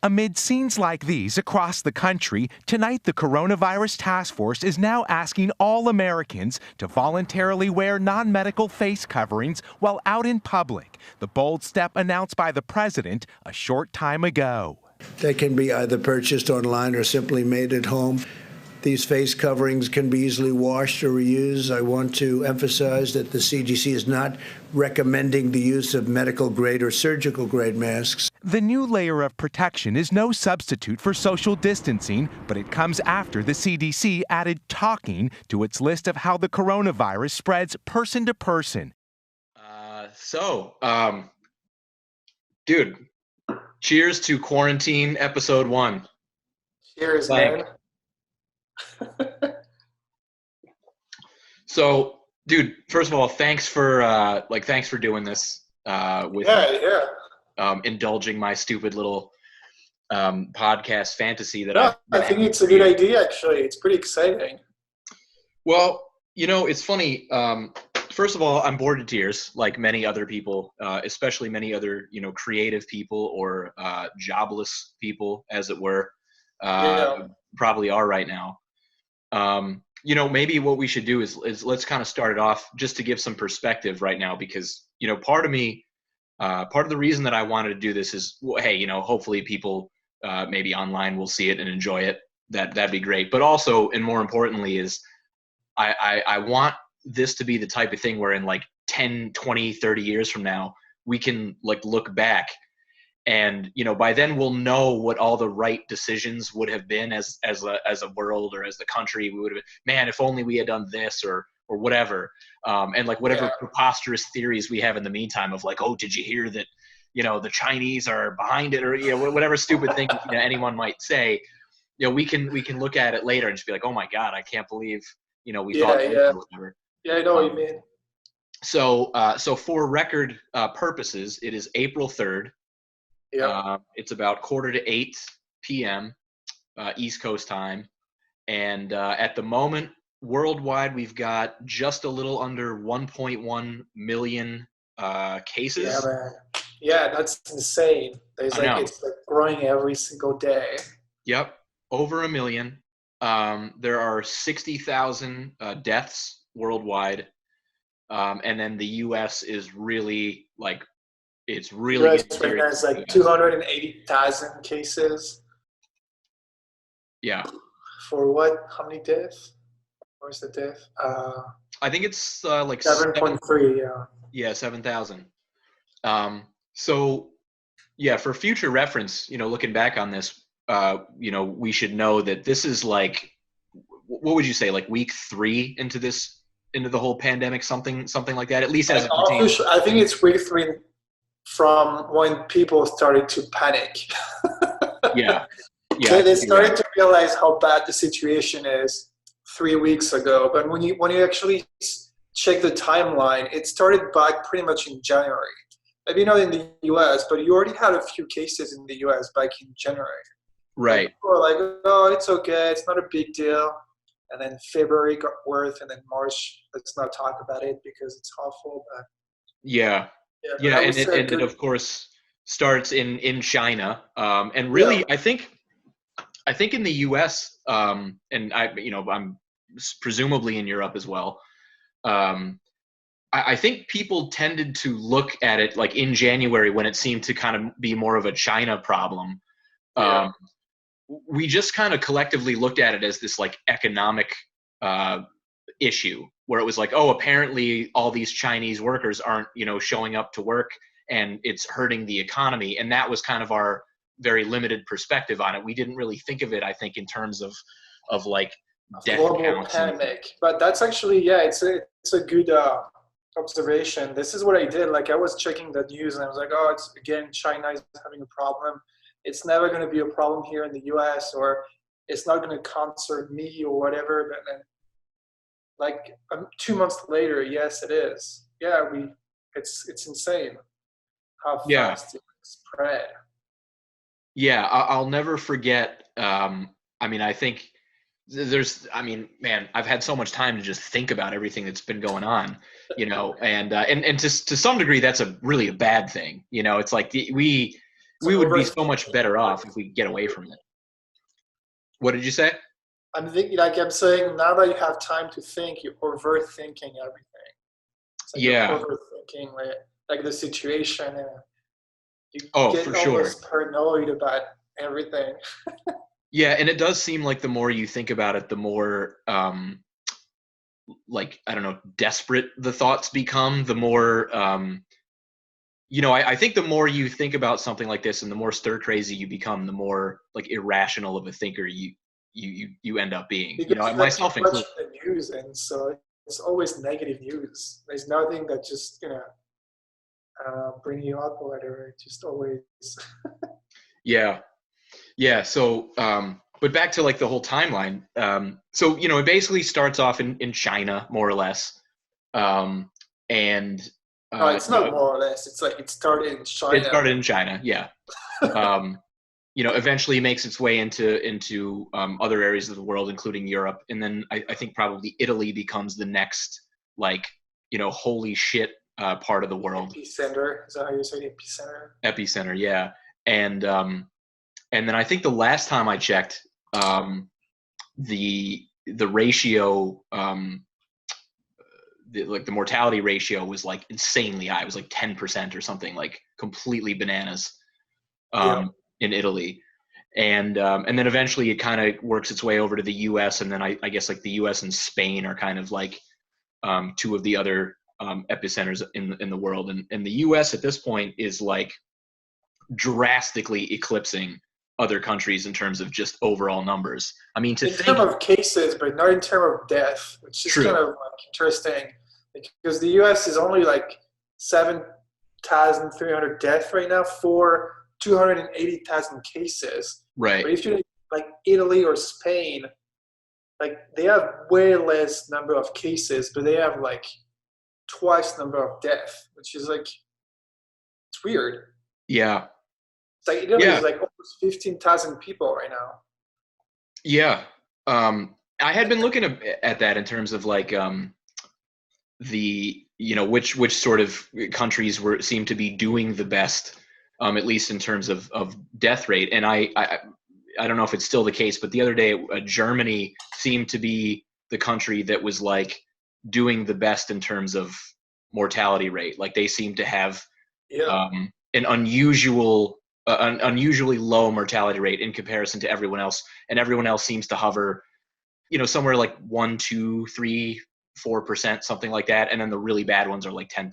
Amid scenes like these across the country, tonight the Coronavirus Task Force is now asking all Americans to voluntarily wear non-medical face coverings while out in public, the bold step announced by the president a short time ago. They can be either purchased online or simply made at home. These face coverings can be easily washed or reused. I want to emphasize that the CDC is not recommending the use of medical grade or surgical grade masks. The new layer of protection is no substitute for social distancing, but it comes after the CDC added talking to its list of how the coronavirus spreads person to person. Dude, cheers to Quarantine Episode 1. Cheers, man. So, dude, first of all, thanks for doing this indulging my stupid little podcast fantasy that I think it's a good idea, actually. It's pretty exciting. Well, it's funny. First of all, I'm bored to tears, like many other people, especially many other, creative people or jobless people, as it were, probably are right now. Maybe what we should do is let's kind of start it off just to give some perspective right now, because, part of the reason that I wanted to do this is, hey, hopefully people maybe online will see it and enjoy it. That'd be great. But also, and more importantly, is I want this to be the type of thing where in like 10, 20, 30 years from now, we can like look back and, by then we'll know what all the right decisions would have been as a world or as the country. We would have been, man, if only we had done this or whatever. And like whatever preposterous theories we have in the meantime of like, oh, did you hear that, the Chinese are behind it, or, whatever stupid thing anyone might say, we can look at it later and just be like, oh my God, I can't believe, we thought this or whatever. Yeah, I know what you mean. So for record purposes, it is April 3rd. Yeah. It's about 7:45 p.m. East Coast time. And at the moment, worldwide, we've got just a little under 1.1 million cases. Yeah, man. Yeah, that's insane. It's like growing every single day. Yep, over a million. There are 60,000 deaths worldwide, and then the U.S. is really like it's really. US right now is like 280,000 cases. Yeah. For what? How many deaths? Where's the death? I think it's like 7.3. Yeah. Yeah, 7,000. So, yeah, for future reference, looking back on this, we should know that this is like, what would you say, like week 3 into the whole pandemic, something like that, at least as it pertains. I think it's week 3 from when people started to panic. Yeah. They started to realize how bad the situation is 3 weeks ago. But when you actually check the timeline, it started back pretty much in January. Maybe not in the U.S., but you already had a few cases in the U.S. back in January. Right. People were like, oh, it's okay. It's not a big deal. And then February got worse, and then March, let's not talk about it because it's awful. But yeah, and it of course starts in China, and really, I think in the U.S. And I'm presumably in Europe as well. I think people tended to look at it like in January when it seemed to kind of be more of a China problem. We just kind of collectively looked at it as this like economic issue where it was like, oh, apparently all these Chinese workers aren't, showing up to work and it's hurting the economy. And that was kind of our very limited perspective on it. We didn't really think of it, I think, in terms of like death global counts. Pandemic. But that's actually, it's a good observation. This is what I did. Like I was checking the news and I was like, oh, it's again, China is having a problem. It's never going to be a problem here in the U.S. or it's not going to concern me or whatever. But then, like 2 months later, yes, it is. Yeah, it's insane how fast it spread. Yeah, I'll never forget. I think man, I've had so much time to just think about everything that's been going on, and to some degree, that's really a bad thing. It's like So we would be so much overthinking. better off if we get away from it. What did you say? I'm thinking, like I'm saying, now that you have time to think, you're overthinking everything. It's like you're Yeah. overthinking like the situation, and you Oh, get for sure. almost paranoid about everything. Yeah, and it does seem like the more you think about it, the more like, I don't know, desperate the thoughts become, the more I think the more you think about something like this and the more stir crazy you become, the more like irrational of a thinker you end up being. Because like you Myself watch included. the news, and so it's always negative news. There's nothing that just bring you up or whatever. It's just always. Yeah. Yeah. So but back to like the whole timeline. So it basically starts off in China, more or less. And No, it's not more or less. It's like it started in it China. started in China, yeah. Eventually makes its way into other areas of the world, including Europe, and then I think probably Italy becomes the next, like, holy shit part of the world. Epicenter. Is that how you say it? Epicenter? Epicenter, yeah. And then I think the last time I checked, the ratio, the mortality ratio was like insanely high. It was like 10% or something, like completely bananas. In Italy, and then eventually it kind of works its way over to the U.S. and then I guess like the U.S. and Spain are kind of like two of the other epicenters in the world, and the U.S. at this point is like drastically eclipsing other countries in terms of just overall numbers. I mean, In terms of cases, but not in terms of death, which is kind of like interesting, because the U.S. is only like 7,300 deaths right now for 280,000 cases. Right. But if you like Italy or Spain, like they have way less number of cases, but they have like twice number of deaths, which is like, it's weird. Yeah. It's like Italy is like almost 15,000 people right now. Yeah. I had been looking at that in terms of like the which sort of countries seem to be doing the best, at least in terms of death rate. And I don't know if it's still the case, but the other day Germany seemed to be the country that was like doing the best in terms of mortality rate. Like they seem to have an unusually low mortality rate in comparison to everyone else, and everyone else seems to hover somewhere like 1, 2, 3, 4%, something like that, and then the really bad ones are like 10%.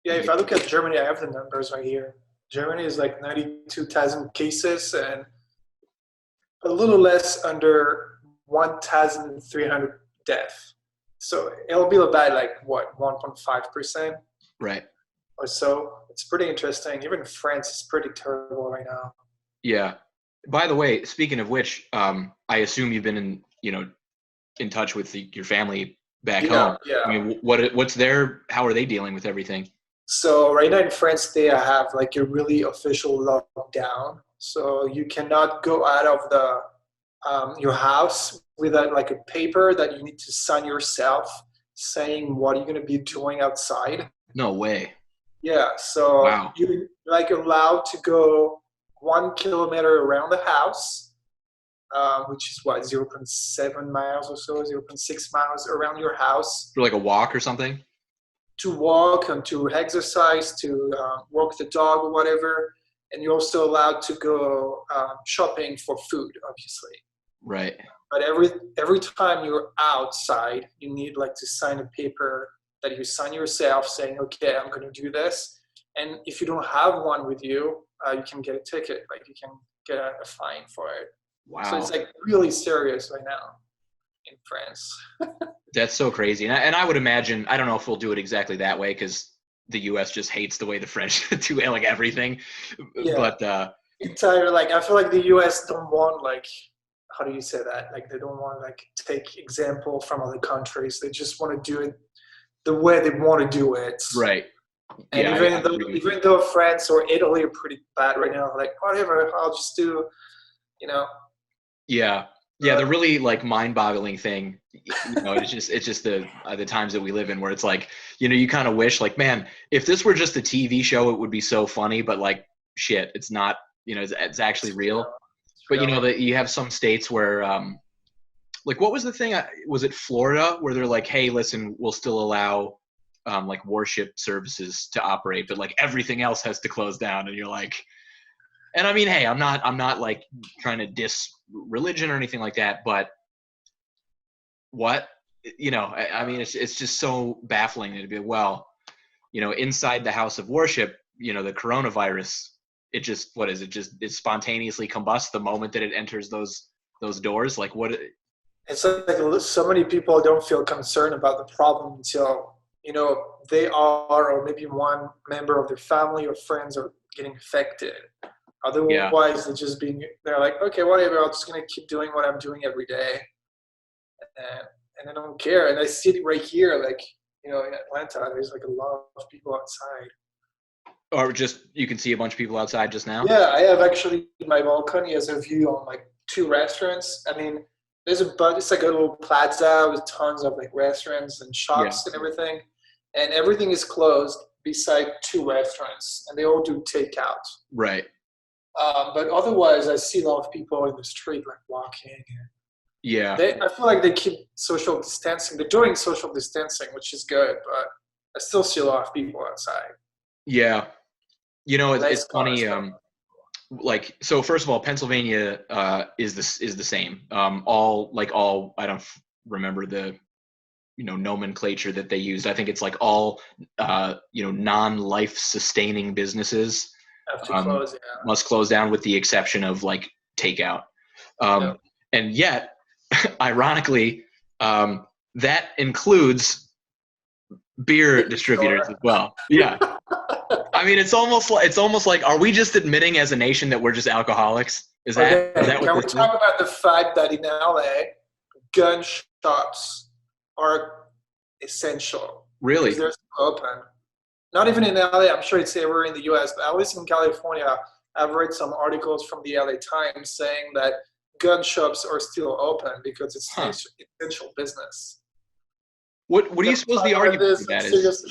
Yeah, if I look at Germany, I have the numbers right here. Germany is like 92,000 cases and a little less under 1,300 deaths. So it'll be about like what, 1.5%, right, or so. It's pretty interesting. Even France is pretty terrible right now. Yeah. By the way, speaking of which, I assume you've been in touch with your family back home. Yeah. I mean, how are they dealing with everything? So right now in France, they have like a really official lockdown. So you cannot go out of your house without like a paper that you need to sign yourself saying what you're going to be doing outside. No way. Yeah. So wow. you're like allowed to go 1 kilometer around the house, which is what, 0.7 miles or so, 0.6 miles around your house. For like a walk or something? To walk and to exercise, to walk the dog or whatever. And you're also allowed to go shopping for food, obviously. Right. But every time you're outside, you need like to sign a paper that you sign yourself saying, okay, I'm going to do this. And if you don't have one with you, you can get a ticket. Like you can get a fine for it. Wow. So it's like really serious right now in France. That's so crazy. And I would imagine, I don't know if we'll do it exactly that way because the U.S. just hates the way the French do like everything. Yeah. But entire, like, I feel like the U.S. don't want, like, how do you say that? Like they don't want like take example from other countries. They just want to do it the way they want to do it. Right. And yeah, even though France or Italy are pretty bad right now, like whatever, I'll just do, Yeah. Yeah, the really like mind-boggling thing, it's just the times that we live in where it's like, you kind of wish like, man, if this were just a TV show, it would be so funny. But like shit. It's not, it's actually real. It's But real. that you have some states where, like, what was the thing? Was it Florida where they're like, hey, listen, we'll still allow like worship services to operate, but like everything else has to close down. And you're like, and I mean, hey, I'm not like trying to diss religion or anything like that, but what, I mean, it's just so baffling to be, well, inside the house of worship, the coronavirus, it just, what is it? Just, it spontaneously combusts the moment that it enters those doors. Like what? It's like so many people don't feel concerned about the problem until, they are, or maybe one member of their family or friends are getting infected. Yeah. Otherwise, they're like, okay, whatever, I'm just going to keep doing what I'm doing every day. And I don't care. And I see it right here, like, in Atlanta, there's like a lot of people outside. Or just, you can see a bunch of people outside just now? Yeah, I have actually, my balcony has a view on like 2 restaurants. I mean, there's a bunch, it's like a little plaza with tons of like restaurants and shops and everything. And everything is closed beside 2 restaurants, and they all do takeout. Right. But otherwise, I see a lot of people in the street, like walking. Yeah. I feel like they keep social distancing. They're doing social distancing, which is good, but I still see a lot of people outside. Yeah. It's funny. Like, so first of all, Pennsylvania is the same. All I don't remember the nomenclature that they used. I think it's like all non-life sustaining businesses Have to close, must close down, with the exception of like takeout. And yet, ironically, that includes beer distributors as well. Yeah. I mean, it's almost like, are we just admitting as a nation that we're just alcoholics? Is that Can we what this talk about the fact that in LA, gun shops are essential? Really? Because they're still open. Not even in LA, I'm sure it's everywhere in the US, but at least in California, I've read some articles from the LA Times saying that gun shops are still open because it's an essential business. What do you suppose the argument for that is?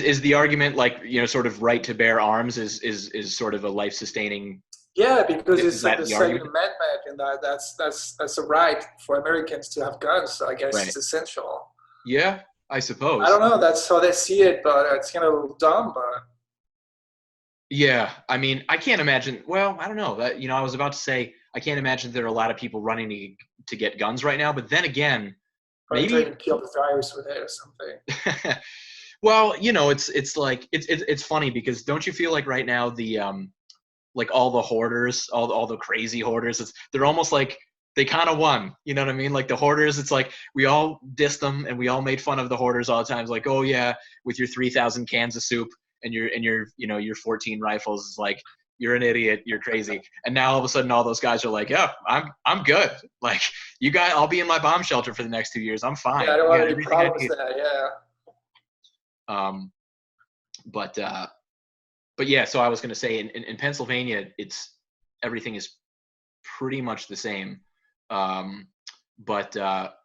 Is the argument like, sort of right to bear arms is sort of a life sustaining? Yeah, because it's like the Second Amendment, and that's a right for Americans to have guns. So I guess it's essential. Yeah, I suppose. I don't know. That's how they see it, but it's kind of dumb. But yeah, I mean, I can't imagine. Well, I don't know. That I was about to say, I can't imagine there are a lot of people running to get guns right now. But then again, maybe even kill the virus with it or something. Well, it's like it's funny because don't you feel like right now the like all the hoarders, all the crazy hoarders, they're almost like they kind of won. You know what I mean? Like the hoarders, it's like we all dissed them and we all made fun of the hoarders all the time. It's like, oh yeah, with your 3,000 cans of soup and your 14 rifles, it's like, you're an idiot, you're crazy. And now all of a sudden all those guys are like, yeah, I'm good. Like, you guys, I'll be in my bomb shelter for the next 2 years. I'm fine. Yeah, I don't want any problems with that. Yeah. But yeah, so I was going to say in Pennsylvania, everything is pretty much the same. But I'm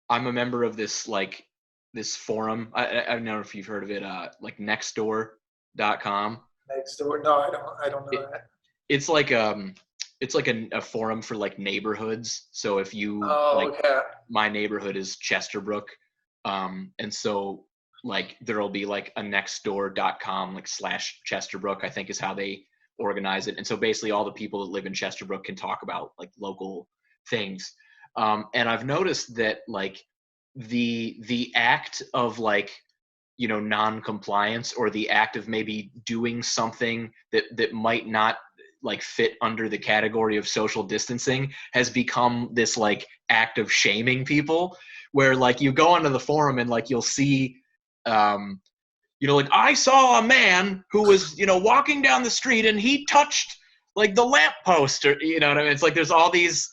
a member of this forum. I don't know if you've heard of it, like nextdoor.com. Nextdoor? No, I don't know that. It's like a forum for like neighborhoods. So if you my neighborhood is Chesterbrook, and so like there'll be like a nextdoor.com like /Chesterbrook, I think is how they organize it. And so basically all the people that live in Chesterbrook can talk about like local things. And I've noticed that like the act of like, non-compliance, or the act of maybe doing something that might not like fit under the category of social distancing has become this like act of shaming people, where like you go onto the forum and like you'll see like, I saw a man who was walking down the street and he touched like the lamppost, or what I mean. It's like there's all these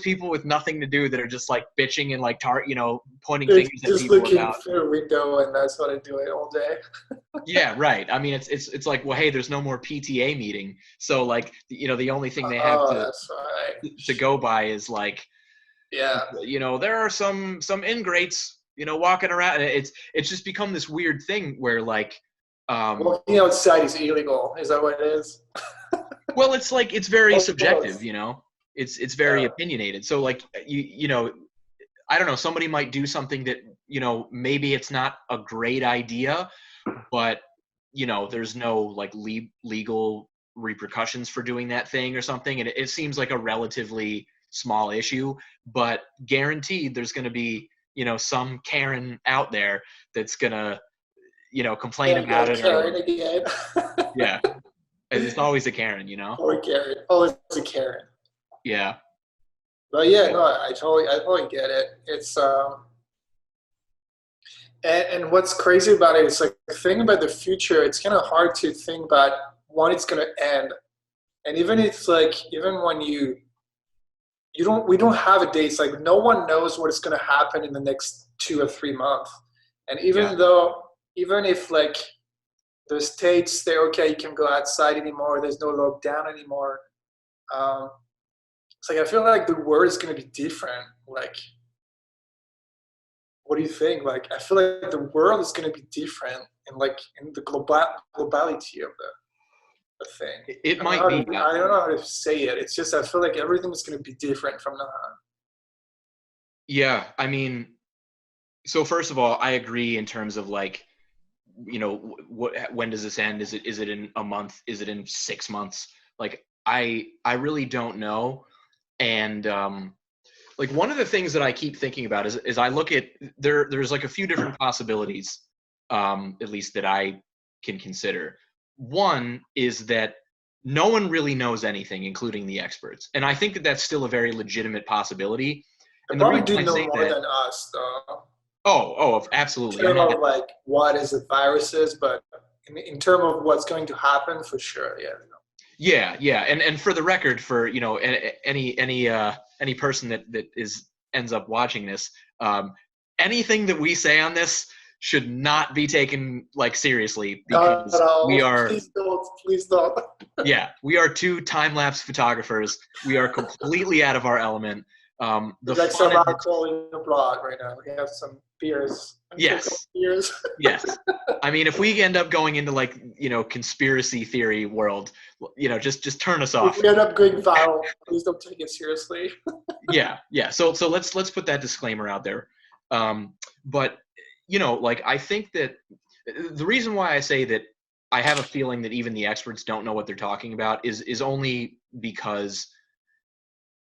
people with nothing to do that are just like bitching and like pointing fingers at people looking about through a window, and that's what I do it all day. Yeah, right. I mean, it's like, well, hey, there's no more PTA meeting, so like the only thing they have to go by is like, there are some ingrates walking around. It's just become this weird thing where like Walking outside is illegal. Is that what it is? Well, it's like, it's very Oh, subjective, you know, it's very yeah. opinionated. So like, you know, I don't know, somebody might do something that, you know, maybe it's not a great idea, but, you know, there's no like legal repercussions for doing that thing or something. And it seems like a relatively small issue, but guaranteed there's going to be, you know, some Karen out there that's going to, you know, complain Yeah, about like it. Karen Or, again. yeah, it's always a Karen, you know? Poor Karen. Oh, it's a Karen. Yeah. But yeah, no, I totally get it. It's and what's crazy about it is like thinking about the future. It's kind of hard to think about when it's gonna end. And even it's like even when we don't have a date. It's like no one knows what is gonna happen in the next 2 or 3 months. And Yeah. even if like the states say okay, you can go outside anymore. There's no lockdown anymore. Um, it's like I feel like the world is gonna be different. Like what do you think? Like, I feel like the world is going to be different in like in the globality of the thing. It might be. I don't know how to say it. It's just I feel like everything is going to be different from now on. Yeah. I mean, so first of all, I agree in terms of like, you know, when does this end? Is it in a month? Is it in 6 months? Like, I really don't know. And like one of the things that I keep thinking about is I look at there's like a few different possibilities, at least that I can consider. One is that no one really knows anything, including the experts, and I think that that's still a very legitimate possibility. They And the probably reason do I know say more that, than us, though. absolutely, In I'm terms not. of like what is the viruses, but in terms of what's going to happen, for sure, yeah. Yeah, and for the record, for you know, any person that ends up watching this, anything that we say on this should not be taken like seriously, Not at because we all. are, Please don't. Please don't. yeah, we are two time-lapse photographers. We are completely out of our element. The There's like fun some and alcohol in the blood right now. We have some beers. A couple of yes, beers. yes. I mean, if we end up going into like, you know, conspiracy theory world, you know, just turn us If off. we end up going viral, please don't take it seriously. Yeah. So let's put that disclaimer out there. But you know, like I think that the reason why I say that I have a feeling that even the experts don't know what they're talking about is only because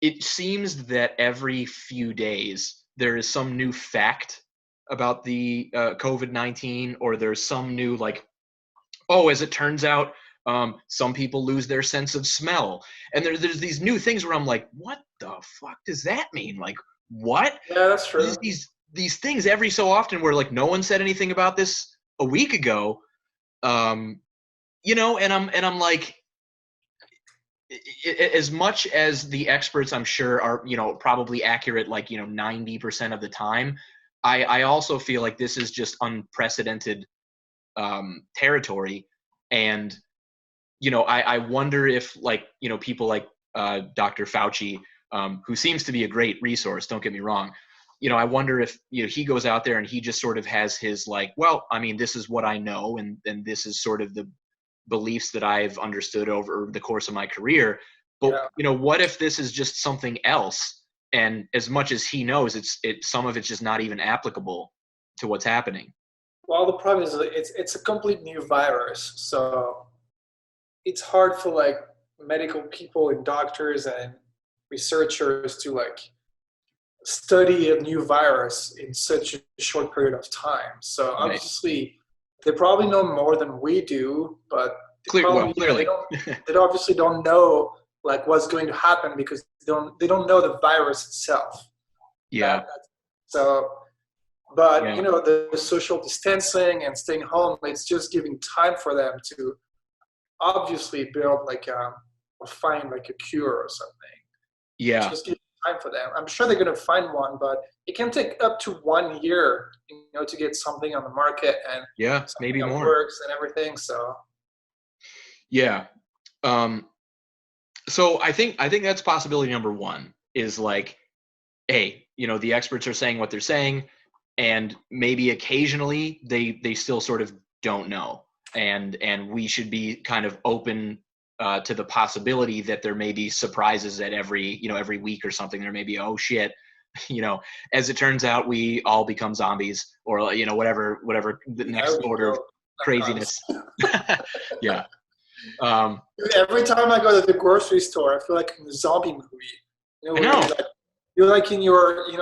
it seems that every few days there is some new fact about the COVID-19, or there's some new like, oh, as it turns out, some people lose their sense of smell, and there's these new things where I'm like, what the fuck does that mean? Like, what? Yeah, that's There's true. just these things every so often where like no one said anything about this a week ago, you know, and I'm like, as much as the experts I'm sure are, you know, probably accurate like, you know, 90% of the time, I also feel like this is just unprecedented territory. And you know, I wonder if like, you know, people like Dr. Fauci, who seems to be a great resource, don't get me wrong, you know, I wonder if, you know, he goes out there and he just sort of has his like, well, I mean, this is what I know, and this is sort of the beliefs that I've understood over the course of my career. But Yeah. you know, what if this is just something else? And as much as he knows, some of it's just not even applicable to what's happening. Well, the problem is it's a complete new virus, so it's hard for like medical people and doctors and researchers to like study a new virus in such a short period of time. So Right. obviously, they probably know more than we do, but Well, they clearly. don't. They obviously don't know like what's going to happen because they don't know the virus itself. Yeah. So, but Yeah. you know, the social distancing and staying home, it's just giving time for them to obviously build like or find like a cure or something. Yeah. Just give time for them. I'm sure they're going to find one, but it can take up to 1 year, you know, to get something on the market and Yeah. something Maybe that more. works and everything. So Yeah. Um, so I think that's possibility number one, is like, hey, you know, the experts are saying what they're saying, and maybe occasionally they still sort of don't know. and we should be kind of open to the possibility that there may be surprises at every week or something. There may be, oh shit, as it turns out, we all become zombies, or whatever the next order of craziness. Yeah. Every time I go to the grocery store, I feel like in a zombie movie. I know. You're like in your, in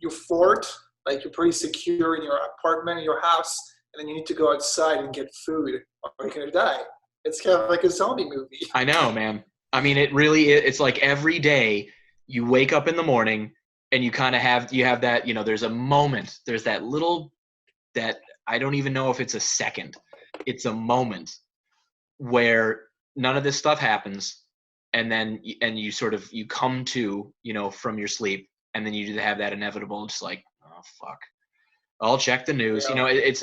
your fort, like you're pretty secure in your apartment, in your house, and then you need to go outside and get food, or you're gonna die. It's kind of like a zombie movie. I know, man. I mean, it's like every day you wake up in the morning and you kind of have that, there's a moment, there's that little, that I don't even know if it's a second, it's a moment where none of this stuff happens, and then you come to, from your sleep, and then you have that inevitable, just like, oh fuck, I'll check the news. Yeah. It's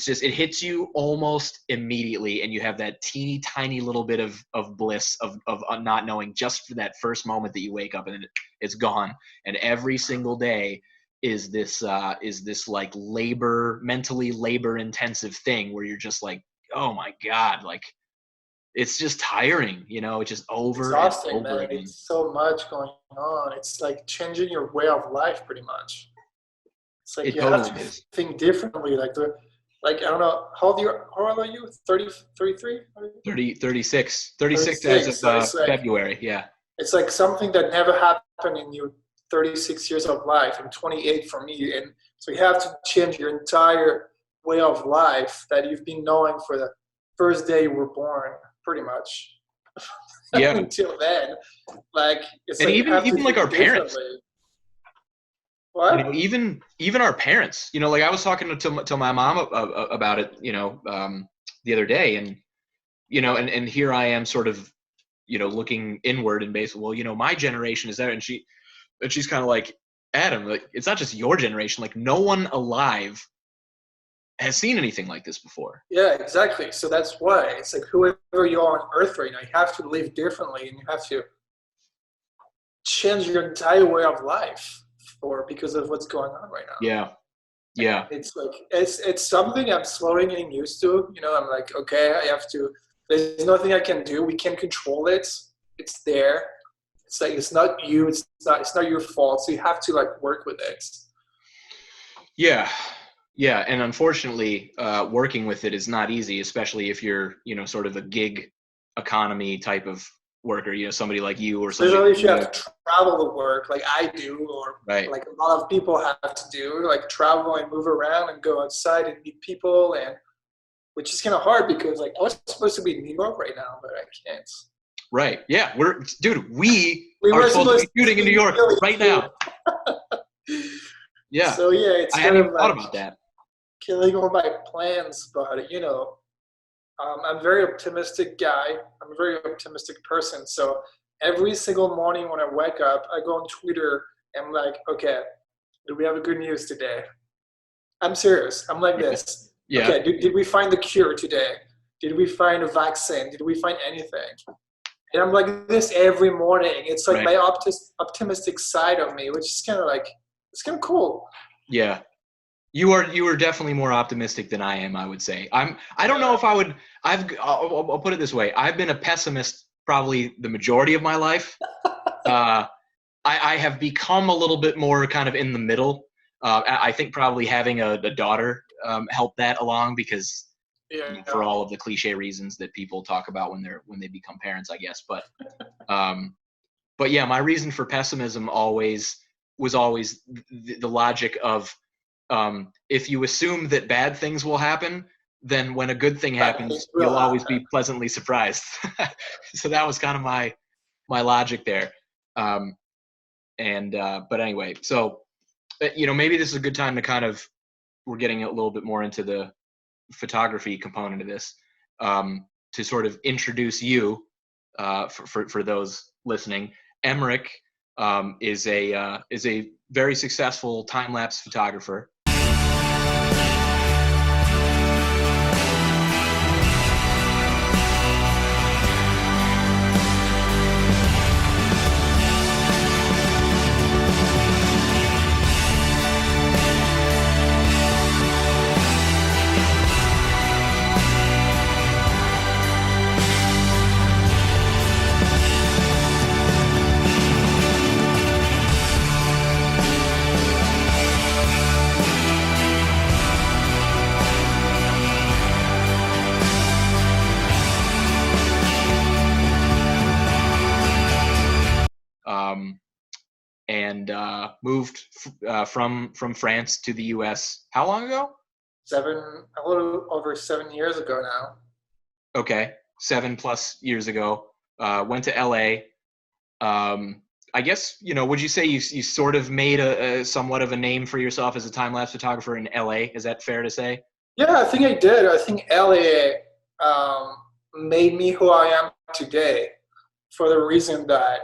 just, it hits you almost immediately, and you have that teeny tiny little bit of bliss of not knowing, just for that first moment that you wake up, and it's gone. And every single day is this like mentally labor intensive thing where you're just like, oh my God, like, it's just tiring, it's just over exhausting, and over man. again. It's so much going on. It's like changing your way of life, pretty much. It's like you have to think differently. Like I don't know, how old are you? 30, 33? 36 as of February. Yeah. It's like something that never happened in your 36 years of life, and 28 for me. And so you have to change your entire way of life that you've been knowing for the first day you were born, pretty much. Yeah. Until then, like, it's and like even like our parents. What? Even our parents. Like I was talking to my mom about it, the other day, and and here I am, sort of, looking inward and basically, well, my generation is there, and she's kind of like, Adam, like, it's not just your generation. Like, no one alive has seen anything like this before. Yeah, exactly. So that's why it's like, whoever you are on Earth right now, you have to live differently, and you have to change your entire way of life because of what's going on right now. Yeah. It's like it's something I'm slowly getting used to. I'm like, okay, I have to. There's nothing I can do. We can't control it. It's there. It's like, it's not you. It's not your fault. So you have to, like, work with it. Yeah, and unfortunately, working with it is not easy, especially if you're, sort of a gig economy type of worker, somebody like you, or something. Especially if you have to travel to work, like I do, or right. Like a lot of people have to do, like travel and move around and go outside and meet people, and which is kind of hard because, like, I was supposed to be in New York right now, but I can't. Right. Yeah. We are supposed to be shooting in New York right now. Yeah. So yeah, it's I hadn't even thought about that. Killing all my plans, but I'm a very optimistic guy. I'm a very optimistic person. So every single morning when I wake up, I go on Twitter and I'm like, okay, do we have a good news today? I'm serious. I'm like this. Yeah. Okay, did we find the cure today? Did we find a vaccine? Did we find anything? And I'm like this every morning. It's like my optimistic side of me, which is kind of like, it's kind of cool. Yeah. You are definitely more optimistic than I am, I would say. I don't know if I would, I'll put it this way. I've been a pessimist probably the majority of my life. I have become a little bit more kind of in the middle. I think probably having a daughter helped that along, because for all of the cliche reasons that people talk about when they become parents, I guess. But yeah, my reason for pessimism was always the logic of, if you assume that bad things will happen, then when a good thing happens, you'll always be pleasantly surprised. So that was kind of my logic there. But anyway, so, maybe this is a good time to we're getting a little bit more into the photography component of this, to sort of introduce you, for those listening. Emeric is a very successful time-lapse photographer. and moved from France to the U.S. How long ago? A little over 7 years ago now. Okay, 7+ years ago. Went to LA. I guess, would you say you sort of made a somewhat of a name for yourself as a time-lapse photographer in LA? Is that fair to say? Yeah, I think I did. I think LA made me who I am today, for the reason that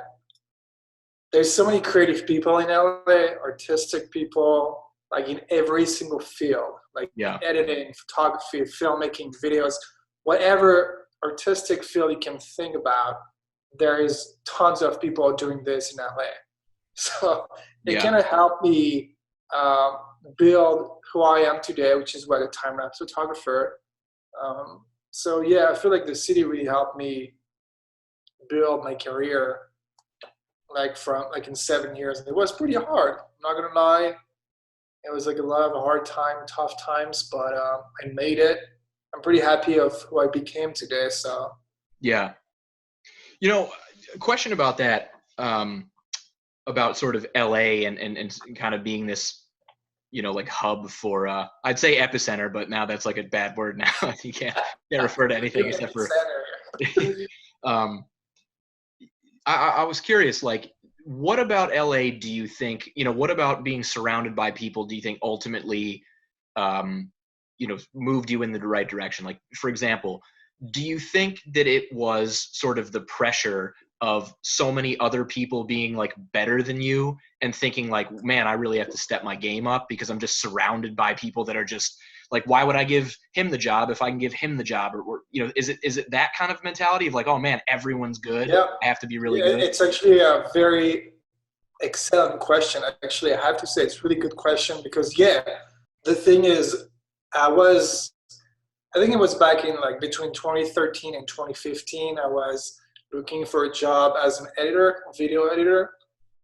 there's so many creative people in LA, artistic people, like in every single field, like editing, photography, filmmaking, videos, whatever artistic field you can think about, there is tons of people doing this in LA. So it kind of helped me build who I am today, which is what a time-lapse photographer. So yeah, I feel like the city really helped me build my career, in 7 years. And it was pretty hard, I'm not gonna lie. It was like a lot of tough times, but I made it. I'm pretty happy of who I became today. So yeah, a question about that, about sort of LA and kind of being this, like hub for, I'd say epicenter, but now that's like a bad word now. You can't refer to anything except for. I was curious, like, what about LA do you think, what about being surrounded by people do you think ultimately, moved you in the right direction? Like, for example, do you think that it was sort of the pressure of so many other people being like better than you and thinking like, man, I really have to step my game up because I'm just surrounded by people that are just like, why would I give him the job if I can give him the job? Or is it that kind of mentality of like, oh man, everyone's good. Yeah. I have to be really good. It's actually a very excellent question. Actually, I have to say it's a really good question because the thing is, I think it was back in like between 2013 and 2015, I was looking for a job as an editor, video editor,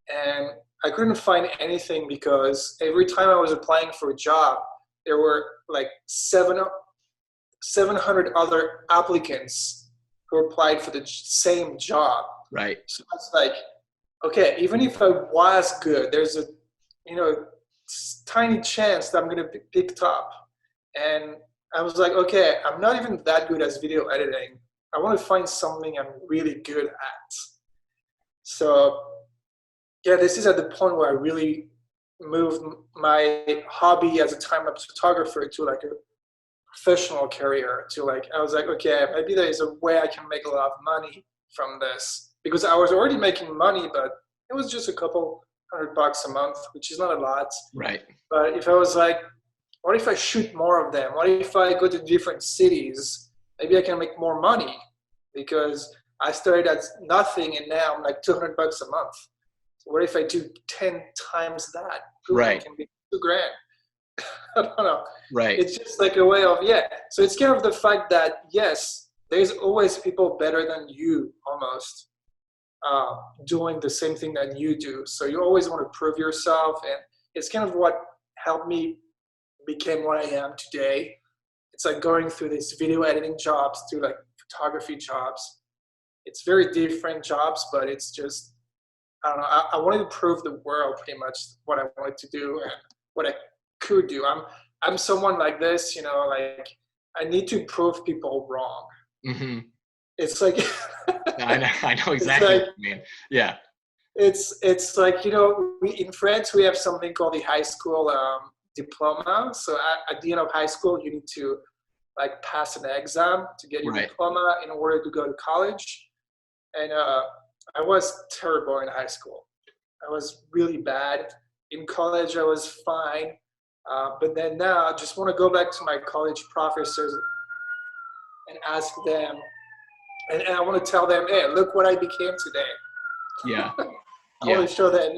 and I couldn't find anything because every time I was applying for a job, there were like 700 other applicants who applied for the same job. Right. So it's like, okay, even if I was good, there's a tiny chance that I'm going to be picked up. And I was like, okay, I'm not even that good as video editing. I want to find something I'm really good at. So yeah, this is at the point where I really moved my hobby as a time-lapse photographer to like a professional career. To like, I was like, okay, maybe there is a way I can make a lot of money from this, because I was already making money, but it was just a couple $100 a month, which is not a lot. Right. But if I was like, what if I shoot more of them? What if I go to different cities? Maybe I can make more money, because I started at nothing and now I'm like $200 a month. So what if I do 10 times that? Right. It can be $2,000. I don't know. Right. It's just like a way of, So it's kind of the fact that, yes, there's always people better than you almost doing the same thing that you do. So you always want to prove yourself. And it's kind of what helped me become what I am today. It's like going through these video editing jobs to like photography jobs. It's very different jobs, but it's just, I don't know. I wanted to prove the world pretty much what I wanted to do and what I could do. I'm someone like this, like I need to prove people wrong. Mm-hmm. It's like I know exactly what you mean. Yeah. It's like, in France we have something called the high school diploma. So at the end of high school, you need to like pass an exam to get your diploma in order to go to college. And I was terrible in high school. I was really bad. In college, I was fine. But then now I just want to go back to my college professors and ask them, and I want to tell them, hey, look what I became today. Yeah. I want to show them,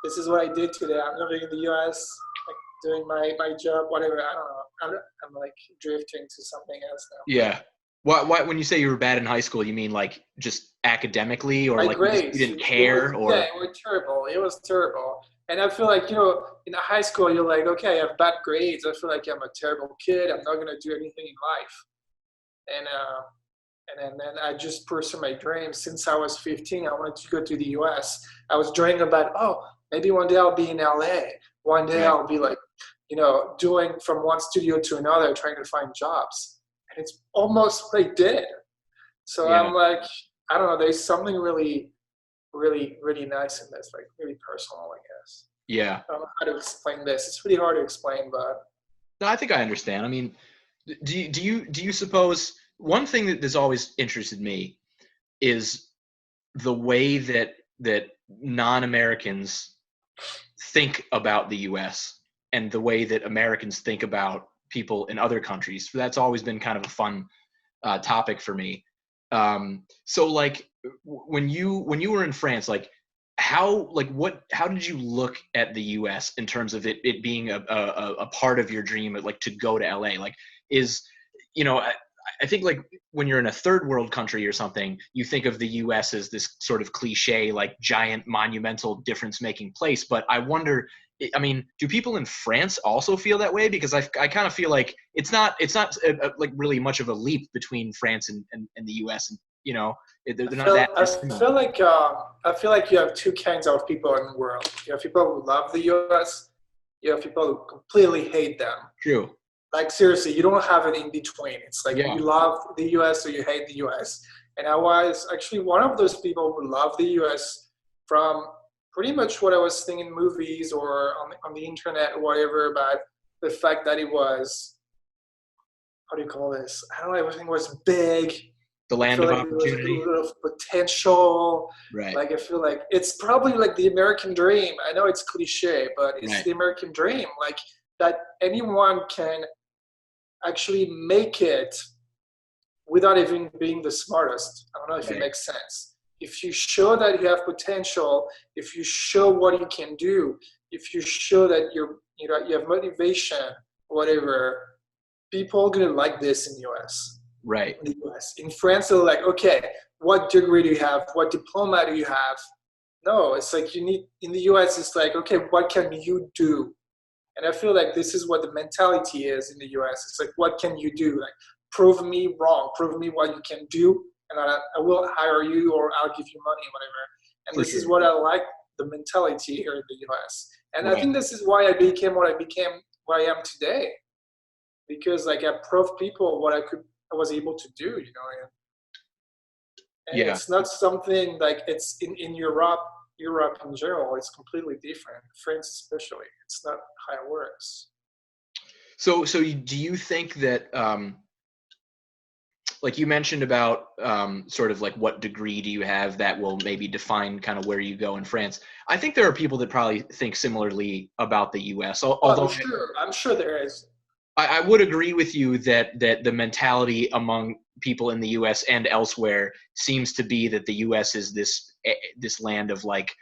this is what I did today. I'm living in the U.S., like doing my job, whatever. I don't know. I'm like drifting to something else now. Yeah. Why, when you say you were bad in high school, you mean like just academically, or like you didn't care? It was terrible. It was terrible. And I feel like, in high school, you're like, okay, I have bad grades. I feel like I'm a terrible kid. I'm not going to do anything in life. And And then I just pursued my dream. Since I was 15, I wanted to go to the US. I was dreaming about, oh, maybe one day I'll be in LA. One day I'll be like, doing from one studio to another, trying to find jobs. And it's almost what I did. So I'm like, I don't know, there's something really, really, really nice in this, like really personal, I guess. Yeah. I don't know how to explain this. It's really hard to explain, but. No, I think I understand. I mean, do you suppose one thing that's always interested me is the way that non-Americans think about the U.S. and the way that Americans think about people in other countries. That's always been kind of a fun topic for me. So like when you were in France, like how did you look at the U.S. in terms of it being a part of your dream, like to go to LA? Like I think like when you're in a third world country or something, you think of the U.S. as this sort of cliche, like giant monumental difference making place. But I wonder, I mean, do people in France also feel that way? Because I kind of feel like it's not like really much of a leap between France and the U.S. And they're not that. I feel like you have two kinds of people in the world. You have people who love the U.S. You have people who completely hate them. True. Like seriously, you don't have it in between. It's like you love the U.S. or you hate the U.S. And I was actually one of those people who love the U.S. from pretty much what I was seeing in movies or on the internet or whatever about the fact that it was, how do you call this? I don't know, everything was big. The land of opportunity. There was a lot of potential. Right. Like I feel like it's probably like the American dream. I know it's cliche, but it's the American dream. Like that anyone can actually make it without even being the smartest. I don't know if it makes sense. If you show that you have potential, if you show what you can do, if you show that you have motivation, whatever, people are gonna like this in the US. Right. In the US. In France, they're like, okay, what degree do you have? What diploma do you have? No, it's like in the US, it's like, okay, what can you do? And I feel like this is what the mentality is in the US. It's like, what can you do? Like, prove me wrong. Prove me what you can do, and I will hire you or I'll give you money, whatever. And this is what I like, the mentality here in the US. And I think this is why I became what I am today. Because like I proved people what I was able to do, And it's not something like it's in Europe in general, it's completely different. France especially, it's not how it works. So do you think that, like you mentioned about sort of like what degree do you have that will maybe define kind of where you go in France? I think there are people that probably think similarly about the U.S. Although I'm sure there is. I would agree with you that the mentality among people in the U.S. and elsewhere seems to be that the U.S. is this land of like,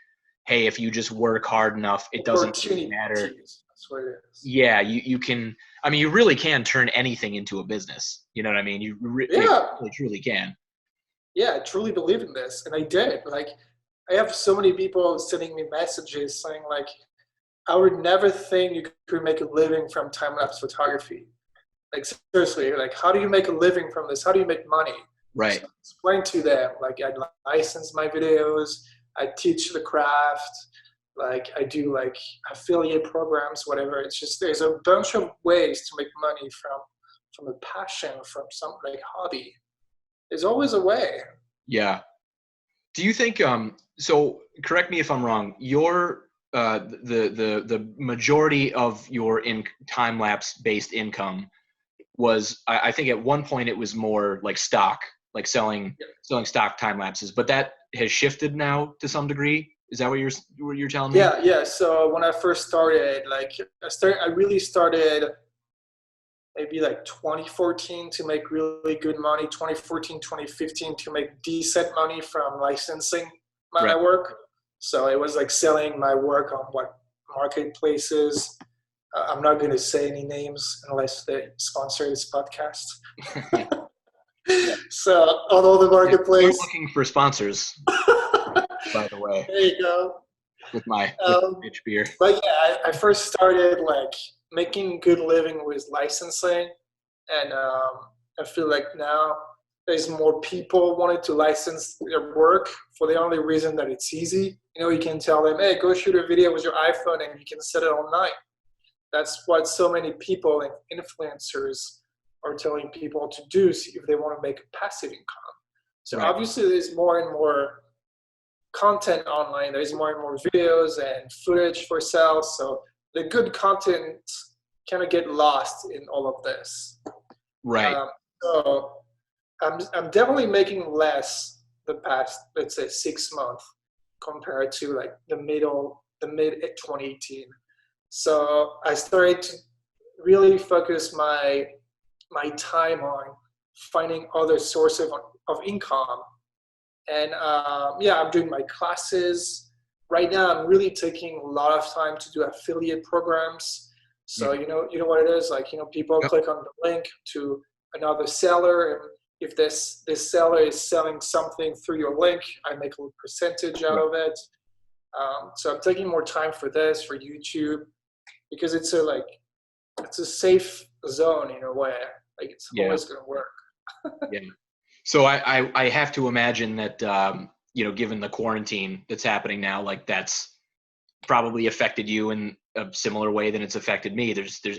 hey, if you just work hard enough, it doesn't really matter. That's what it is. Yeah, you can. I mean, you really can turn anything into a business. You know what I mean? You really truly can. Yeah, I truly believe in this, and I did. Like, I have so many people sending me messages saying like, I would never think you could make a living from time-lapse photography. Like seriously, like how do you make a living from this? How do you make money? Right. So explain to them. Like I license my videos. I teach the craft. Like I do like affiliate programs, whatever. It's just there's a bunch of ways to make money from a passion, from some like hobby. There's always a way. Yeah. Do you think so correct me if I'm wrong, your the majority of your time-lapse based income was, I think at one point it was more like stock, like selling stock time lapses, but that has shifted now to some degree. Is that what you're telling me? Yeah. So when I first started, like I really started maybe like 2014 to make really good money, 2014, 2015 to make decent money from licensing my work. So it was like selling my work on what marketplaces. I'm not going to say any names unless they sponsor this podcast. So on all the marketplace. We're looking for sponsors, by the way. There you go. With my bitch beer. But yeah, I first started like making good living with licensing, and I feel like now there's more people wanting to license their work for the only reason that it's easy. You can tell them, hey, go shoot a video with your iPhone and you can set it online. That's what so many people and influencers are telling people to do if they want to make a passive income. So Right. obviously there's more and more content online. There's more and more videos and footage for sale. So the good content kind of get lost in all of this. Right. So I'm definitely making less the past, let's say, 6 months compared to like the mid 2018. So I started to really focus my time on finding other sources of income. And I'm doing my classes. Right now, I'm really taking a lot of time to do affiliate programs. So you know what it is. Like people click on the link to another seller, and if this seller is selling something through your link, I make a percentage out of it. So I'm taking more time for this, for YouTube, because it's a safe zone in a way. Like it's always going to work. Yeah. So I have to imagine that, given the quarantine that's happening now, like that's probably affected you in a similar way than it's affected me.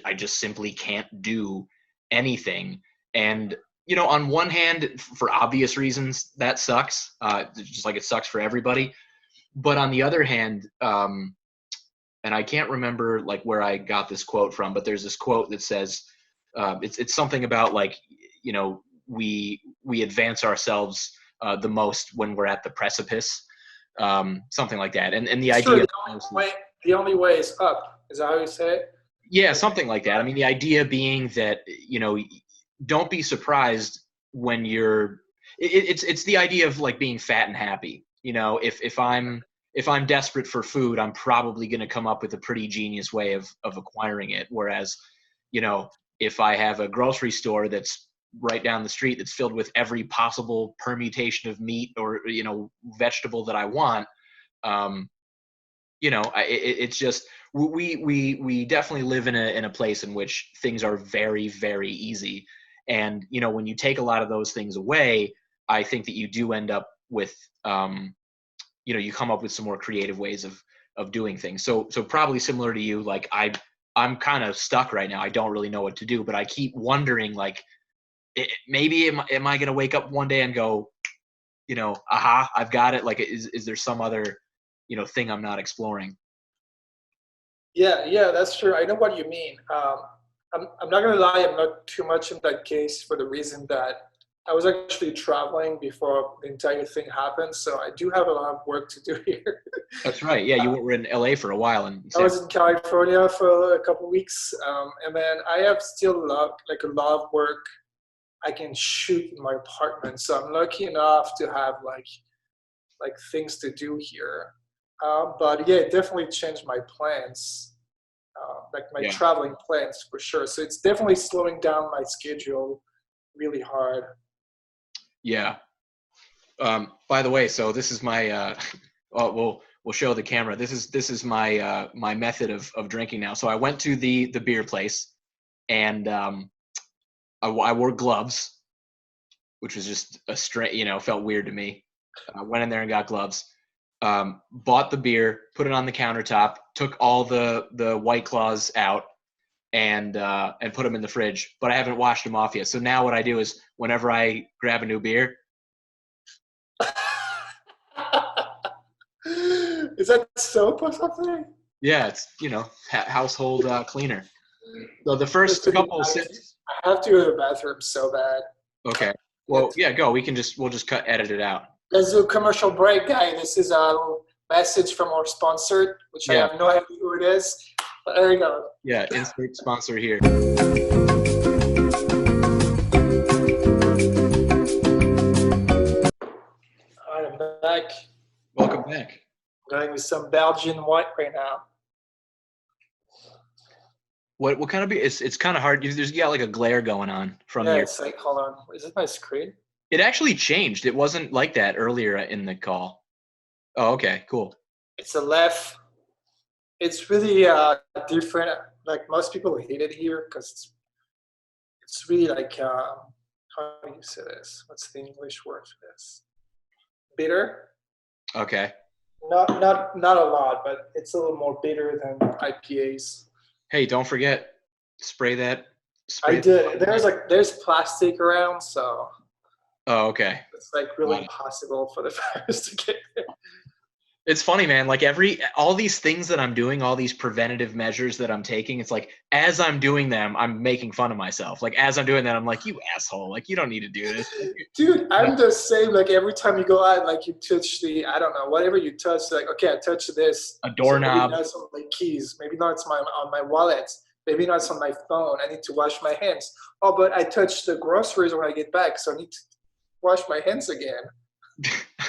I just simply can't do anything. And, on one hand, for obvious reasons, that sucks, just like it sucks for everybody. But on the other hand, and I can't remember like where I got this quote from, but there's this quote that says, it's something about like, we advance ourselves the most when we're at the precipice, something like that. And the idea, the only way is up. Is that how you say it? Yeah, something like that. I mean, the idea being that, don't be surprised when it's the idea of like being fat and happy. If I'm desperate for food, I'm probably going to come up with a pretty genius way of acquiring it. Whereas, if I have a grocery store that's right down the street that's filled with every possible permutation of meat or, vegetable that I want, it's just, we definitely live in a place in which things are very, very easy. And, when you take a lot of those things away, I think that you do end up with, you come up with some more creative ways of doing things. So probably similar to you, like I'm kind of stuck right now. I don't really know what to do, but I keep wondering, like, maybe am I going to wake up one day and go, aha, I've got it. Like, is there some other, thing I'm not exploring? Yeah, that's true. I know what you mean. I'm not gonna lie, I'm not too much in that case for the reason that I was actually traveling before the entire thing happened, so I do have a lot of work to do here. That's right. Yeah, you were in LA for a while, and I was in California for a couple of weeks, and then I have still a lot of work I can shoot in my apartment. So I'm lucky enough to have like things to do here. But yeah, it definitely changed my plans. Like my traveling plans for sure. So it's definitely slowing down my schedule really hard. Yeah. By the way, so this is my, we'll show the camera. This is my, my method of drinking now. So I went to the beer place and, I wore gloves, which was just felt weird to me. I went in there and got gloves. Bought the beer, put it on the countertop, took all the White Claws out, and put them in the fridge. But I haven't washed them off yet. So now what I do is whenever I grab a new beer. Is that soap or something? Yeah, it's household cleaner. So the first couple of sips. I have to go to the bathroom so bad. Okay. Well, yeah, go. We'll just edit it out. Let's do a commercial break, guy. This is a message from our sponsor, which I have no idea who it is. But there you go. Yeah, insert sponsor here. All right, I'm back. Welcome back. I'm going with some Belgian white right now. What kind of beer? It's kind of hard. There's like a glare going on from here. It's like, hold on. Is it my screen? It actually changed. It wasn't like that earlier in the call. Oh, okay, cool. It's a left. It's really different. Like most people hate it here because it's really like how do you say this? What's the English word for this? Bitter? Okay. Not a lot, but it's a little more bitter than IPAs. Hey, don't forget, spray that. I Spray did. that. There's plastic around, so Oh, okay. it's like really Got it. impossible for the virus to get there. It's funny, man. Like all these things that I'm doing, all these preventative measures that I'm taking, it's like as I'm doing them, I'm making fun of myself. Like as I'm doing that, I'm like, you asshole. Like you don't need to do this. Dude, I'm the same. Like every time you go out, like you touch I don't know, whatever you touch, like, okay, I touched this. A doorknob. So maybe that's on my keys. Maybe not it's on my wallet. Maybe not it's on my phone. I need to wash my hands. Oh, but I touched the groceries when I get back, so I need to wash my hands again.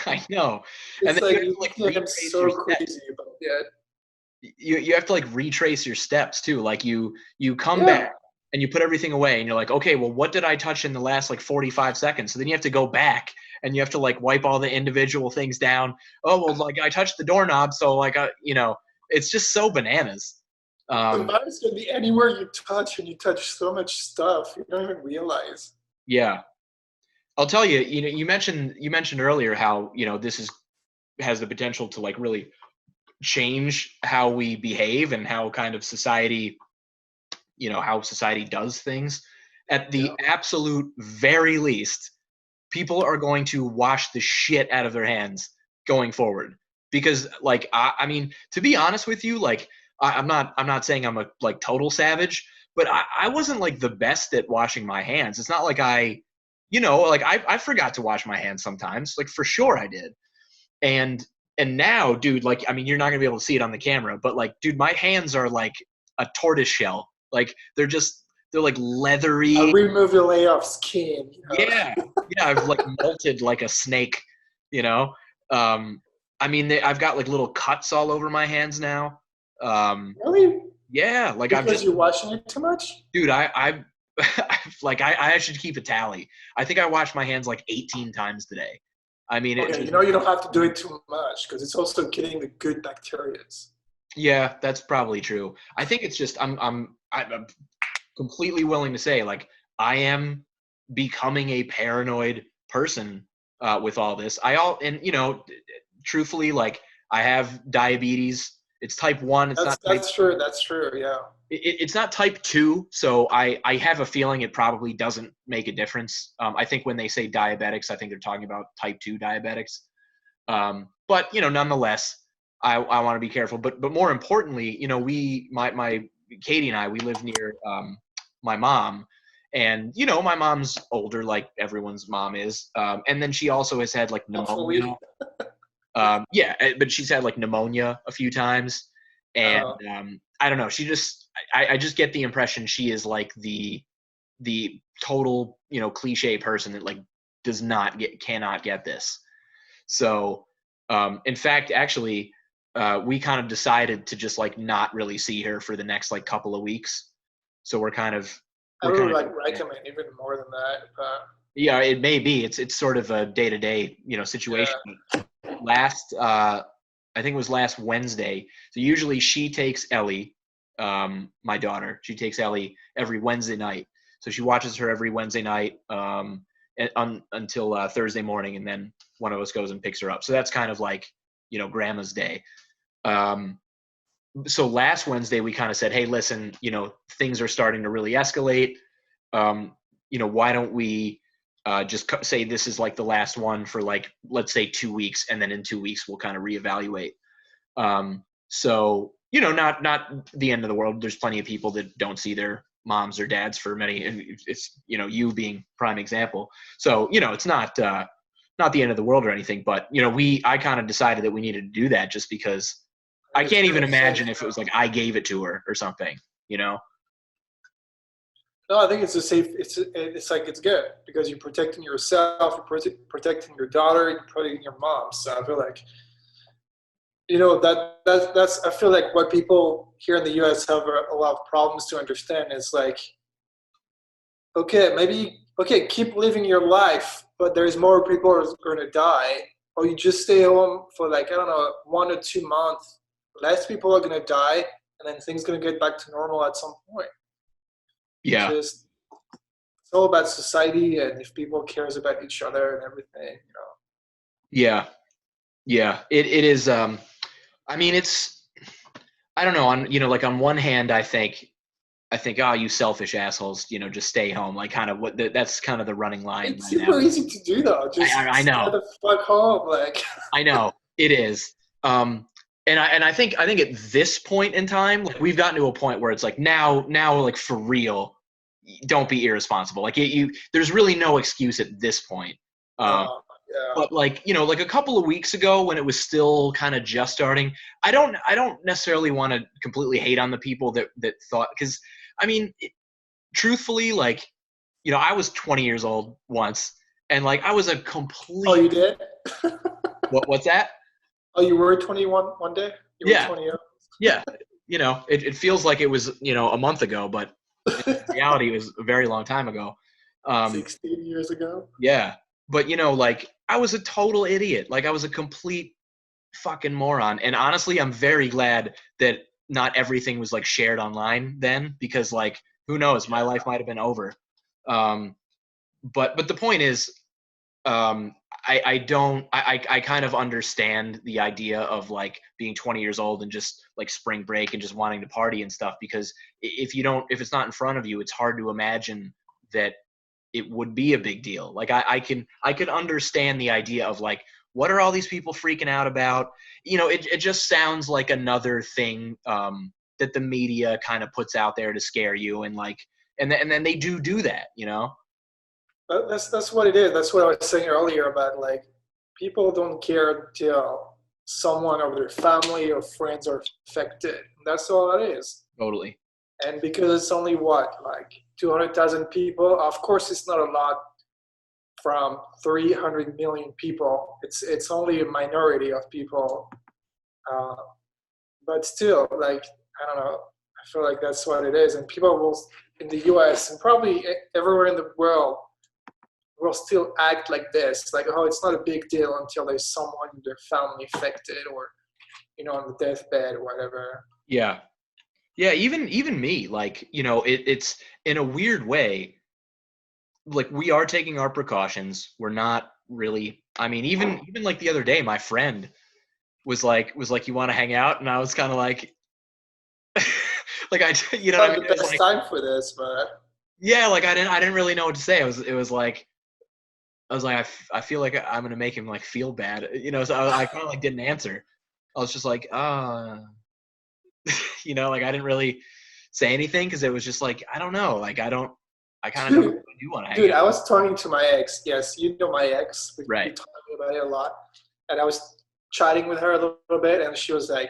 I know. It's And then like you you have to get retrace so your steps. crazy about that. You have to like retrace your steps too. Like you come Yeah. back and you put everything away and you're like, okay, well, what did I touch in the last like 45 seconds? So then you have to go back and you have to like wipe all the individual things down. Oh, well, like I touched the doorknob. So like, it's just so bananas. The virus can be anywhere you touch, and you touch so much stuff you don't even realize. Yeah. I'll tell you, you mentioned earlier how, this has the potential to like really change how we behave and how kind of society, how society does things. At the absolute very least, people are going to wash the shit out of their hands going forward. Because like, I mean, to be honest with you, like, I'm not saying I'm a like total savage, but I wasn't like the best at washing my hands. It's not like I forgot to wash my hands sometimes, like for sure I did. And now, dude, like, I mean, you're not gonna be able to see it on the camera, but like, dude, my hands are like a tortoise shell. Like they're like leathery. I remove a layer of skin. Yeah. Yeah. I've like melted like a snake, I mean, I've got like little cuts all over my hands now. Really? Yeah. Like Because you're washing it too much? dude, I like I should keep a tally. I think I washed my hands like 18 times today. I mean, okay, you don't have to do it too much because it's also killing the good bacteria. Yeah, that's probably true. I think it's just I'm completely willing to say like I am becoming a paranoid person with all this. Truthfully, like I have diabetes. It's type 1. It's not type. That's true. That's true. Yeah. It's not type 2, so I have a feeling it probably doesn't make a difference. I think when they say diabetics, I think they're talking about type 2 diabetics. But nonetheless, I want to be careful. But more importantly, my Katie and I, we live near my mom, and my mom's older, like everyone's mom is, and then she also has had like pneumonia. Yeah, but she's had like pneumonia a few times, and I don't know. I just get the impression she is like the total cliche person that like cannot get this. So in fact, actually, we kind of decided to just like not really see her for the next like couple of weeks. So we're kind of. I would like recommend even more than that. Yeah, it may be. It's sort of a day-to-day situation. Yeah. I think it was last Wednesday. So usually she takes Ellie, my daughter. She takes Ellie every Wednesday night. So she watches her every Wednesday night until Thursday morning, and then one of us goes and picks her up. So that's kind of like grandma's day. So last Wednesday we kind of said, hey, listen, things are starting to really escalate. Why don't we just say this is like the last one for like, let's say 2 weeks, and then in 2 weeks we'll kind of reevaluate. So not the end of the world. There's plenty of people that don't see their moms or dads for many, and it's you being prime example. So it's not the end of the world or anything, but I kind of decided that we needed to do that just because I can't even imagine if it was like I gave it to her or something. No, I think it's a safe. It's like it's good because you're protecting yourself, you're protecting your daughter, you're protecting your mom. So I feel like, that's. I feel like what people here in the U.S. have a lot of problems to understand is like, okay, keep living your life, but there's more people who are going to die, or you just stay home for like 1 or 2 months. Less people are going to die, and then things going to get back to normal at some point. Yeah. It's all about society and if people cares about each other and everything, you know. Yeah. Yeah. It is. I mean, it's, I don't know. On, like on one hand, I think, oh, you selfish assholes, just stay home. Like kind of that's kind of the running line It's right now. super easy to do though. Just I stay know. the fuck home, like. I know it is. And I think at this point in time, like we've gotten to a point where it's like now, like for real, don't be irresponsible. Like there's really no excuse at this point. Yeah. But like, like a couple of weeks ago when it was still kind of just starting, I don't necessarily want to completely hate on the people that thought, because I mean, truthfully, like, I was 20 years old once, and like I was a complete. Oh, you did? What's that? Oh, you were 21 one day? You Yeah. were 20 years? Yeah. It feels like it was, a month ago, but in reality, it was a very long time ago. 16 years ago? Yeah. But, like, I was a total idiot. Like, I was a complete fucking moron. And honestly, I'm very glad that not everything was, like, shared online then, because, like, who knows? My life might have been over. But the point is, I kind of understand the idea of like being 20 years old and just like spring break and just wanting to party and stuff, because if it's not in front of you, it's hard to imagine that it would be a big deal. Like I could understand the idea of like, what are all these people freaking out about? It just sounds like another thing that the media kind of puts out there to scare you, and like, and then they do that, That's what it is. That's what I was saying earlier about like people don't care until someone of their family or friends are affected. That's all it is. Totally. And because it's only like 200,000 people, of course it's not a lot from 300 million people. It's only a minority of people. But still, like, I don't know, I feel like that's what it is. And people will, in the US and probably everywhere in the world, will still act like this, like, oh, it's not a big deal until there's someone in their family affected or, on the deathbed or whatever. Yeah. Even me, like, it's in a weird way, like we are taking our precautions. We're not really, I mean, even like the other day, my friend was like, you want to hang out? And I was kind of like, like, what I mean? The best time for this, but yeah, like I didn't really know what to say. It was like, I was like, I feel like I'm gonna make him like feel bad, So I kind of like didn't answer. I was just like, like I didn't really say anything because it was just like, I don't know, like I kind of don't do want to hang out. Dude, I was talking to my ex. Yes, my ex. Right. We talked about it a lot, and I was chatting with her a little bit, and she was like,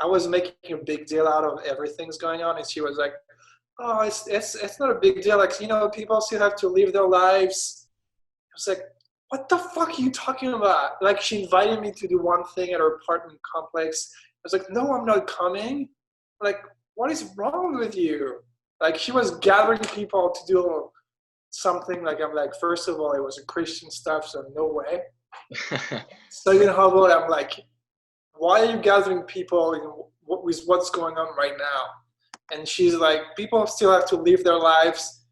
I was making a big deal out of everything's going on, and she was like, oh, it's not a big deal, like, people still have to live their lives. I was like, what the fuck are you talking about? Like, she invited me to do one thing at her apartment complex. I was like, no, I'm not coming. Like, what is wrong with you? Like, she was gathering people to do something. Like, I'm like, first of all, it was a Christian stuff, so no way. Second of all, I'm like, why are you gathering people with what's going on right now? And she's like, people still have to live their lives.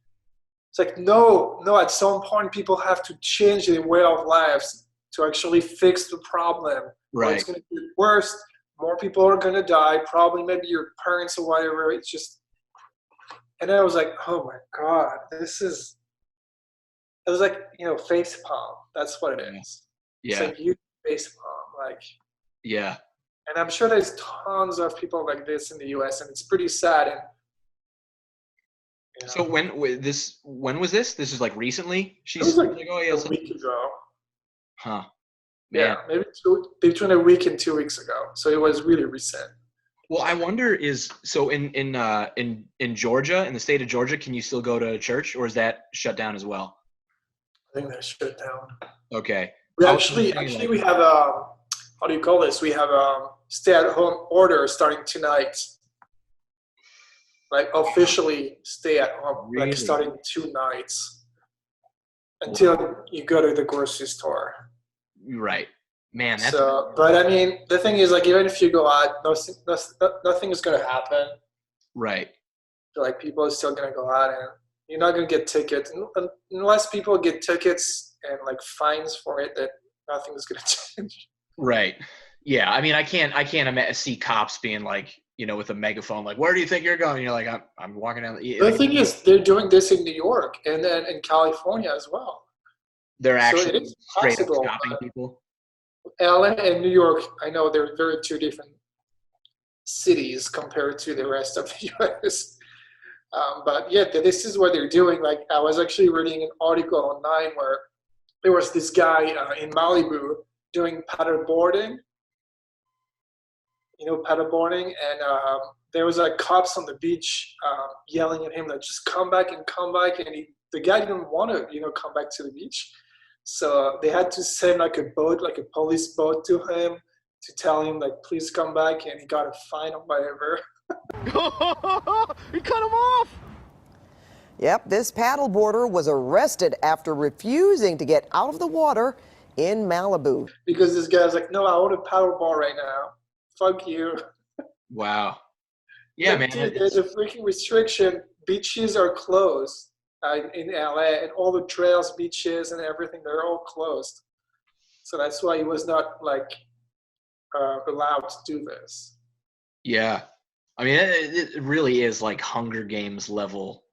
It's like, no, at some point people have to change their way of lives to actually fix the problem. Right. Or it's going to get worse. More people are going to die, probably maybe your parents or whatever. It's just, and I was like, oh my God, it was like, face palm. That's what it is. Yeah. It's like you face palm, like. Yeah. And I'm sure there's tons of people like this in the US, and it's pretty sad. And so when was this? This is like recently? She's like oh, yeah, a week ago. Huh. Man. Yeah, maybe between a week and 2 weeks ago. So it was really recent. Well, I wonder so in Georgia, in the state of Georgia, can you still go to church, or is that shut down as well? I think that's shut down. Okay. We actually we have how do you call this? We have a stay-at-home order starting tonight. Like officially stay at home, really? Like starting 2 nights until you go to the grocery store. Right, man. That's so, but I mean, the thing is, like, even if you go out, nothing is going to happen. Right. So, like, people are still going to go out, and You're not going to get tickets unless people get tickets and like fines for it. That nothing is going to change. Right. Yeah. I mean, I can't see cops being like, with a megaphone, like, where do you think you're going? And you're like, I'm walking down The thing is, they're doing this in New York and then in California as well. They're So actually it is straight up possible. stopping people. LA and New York, I know they're very two different cities compared to the rest of the US. But yeah, this is what they're doing. Like I was actually reading an article online where there was this guy in Malibu doing paddleboarding, paddleboarding, and there was like cops on the beach yelling at him like, just come back, and the guy didn't want to, come back to the beach. So they had to send like a boat, like a police boat to him to tell him like, please come back, and he got a fine or whatever. He cut him off. Yep, this paddleboarder was arrested after refusing to get out of the water in Malibu. Because this guy's like, no, I want a paddleboard right now. Fuck you. Wow. Yeah, like, man. Dude, there's a freaking restriction. Beaches are closed in LA, and all the trails, beaches, and everything, they're all closed. So that's why he was not like allowed to do this. Yeah. I mean, it really is like Hunger Games level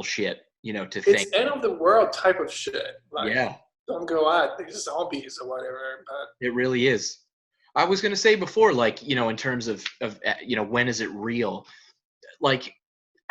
shit, to think. It's end of the world type of shit. Like, yeah. Don't go out. There's zombies or whatever. But it really is. I was going to say before, like, in terms of when is it real? Like,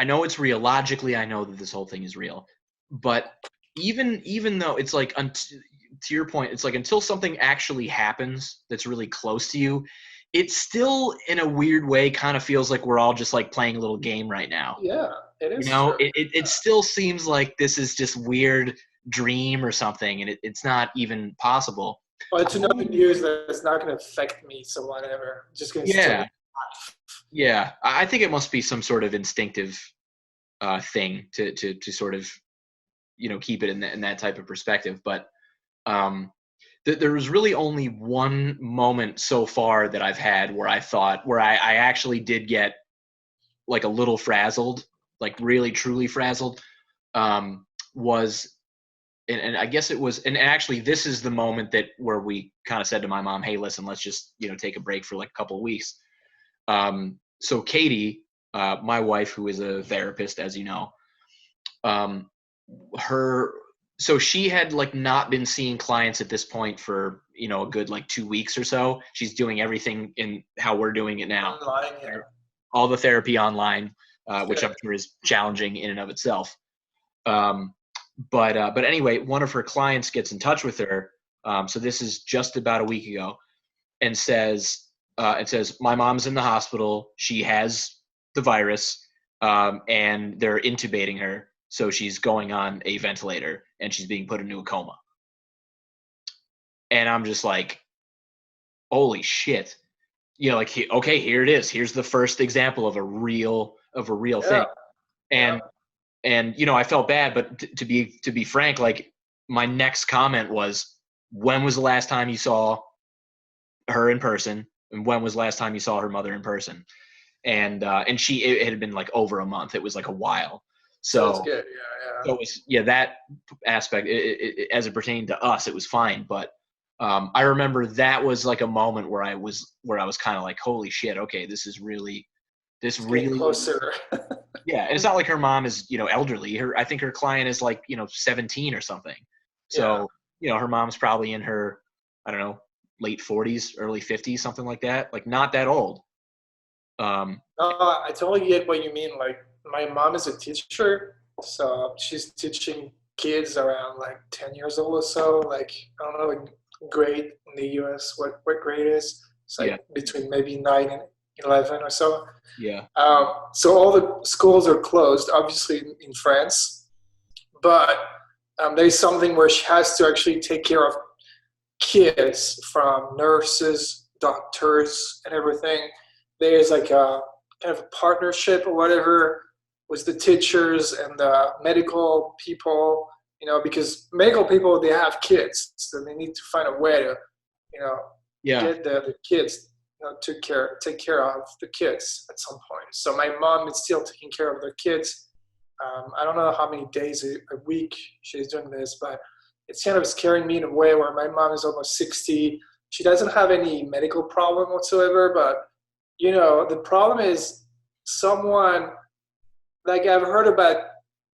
I know it's real. Logically, I know that this whole thing is real. But even though it's like, to your point, it's like until something actually happens that's really close to you, it still, in a weird way, kind of feels like we're all just like playing a little game right now. Yeah, it is. It still seems like this is just weird dream or something, and it's not even possible. Well, to know the news that it's not going to affect me, so whatever. I'm just going to stay. Yeah, I think it must be some sort of instinctive thing to sort of keep it in that type of perspective. But there was really only one moment so far that I've had where I actually did get like a little frazzled, like really truly frazzled, was, and I guess it was, and actually this is the moment where we kind of said to my mom, hey, listen, let's just, take a break for like a couple of weeks. So Katie, my wife, who is a therapist, as you know, so she had like not been seeing clients at this point for, a good like 2 weeks or so. She's doing everything in how we're doing it now. Online, yeah. All the therapy online, which I'm sure is challenging in and of itself. But anyway, one of her clients gets in touch with her. So this is just about a week ago, and says, my mom's in the hospital. She has the virus, and they're intubating her. So she's going on a ventilator and she's being put into a coma. And I'm just like, holy shit. Like, okay, here it is. Here's the first example of a real thing. And I felt bad, but to be frank, like my next comment was, when was the last time you saw her in person? And when was the last time you saw her mother in person? And it had been like over a month. It was like a while. So that's good. Yeah. So it was, that aspect, as it pertained to us, it was fine. But I remember that was like a moment where I was kind of like, holy shit, okay, this really closer. Yeah, and it's not like her mom is, elderly. I think her client is like, 17 or something. So, her mom's probably in her, I don't know, late 40s, early 50s, something like that. Like not that old. I totally get what you mean. Like my mom is a teacher, so she's teaching kids around like 10 years old or so. Like, I don't know, like grade in the US, what grade is. It's like between maybe 9 and 11 or so. Yeah. So all the schools are closed, obviously in France, but there's something where she has to actually take care of kids, from nurses, doctors, and everything. There's like a kind of a partnership or whatever with the teachers and the medical people, because medical people, they have kids, so they need to find a way to, get the kids, take care of the kids at some point. So my mom is still taking care of the kids I don't know how many days a week she's doing this, but it's kind of scaring me in a way where my mom is almost 60. She doesn't have any medical problem whatsoever, but the problem is someone, like I've heard about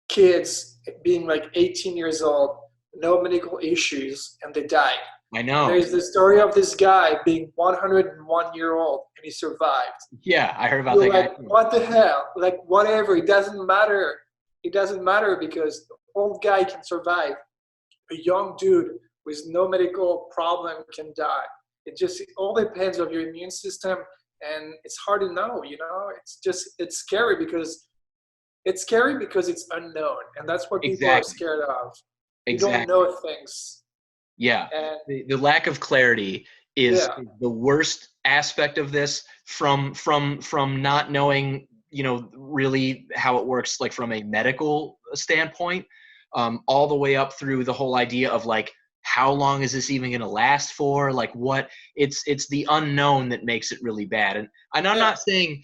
kids being like 18 years old, no medical issues, and they die. I know. There's the story of this guy being 101-year-old and he survived. Yeah, I heard about You're that like, guy. what the hell? Like, whatever. It doesn't matter. It doesn't matter because the old guy can survive. A young dude with no medical problem can die. It all depends on your immune system, and it's hard to know. It's scary because it's unknown, and that's what people are scared of. You don't know things. Yeah, and the lack of clarity is Yeah. the worst aspect of this. From not knowing, really how it works, like from a medical standpoint, all the way up through the whole idea of like, how long is this even going to last for? Like, what? It's the unknown that makes it really bad. And I'm not saying.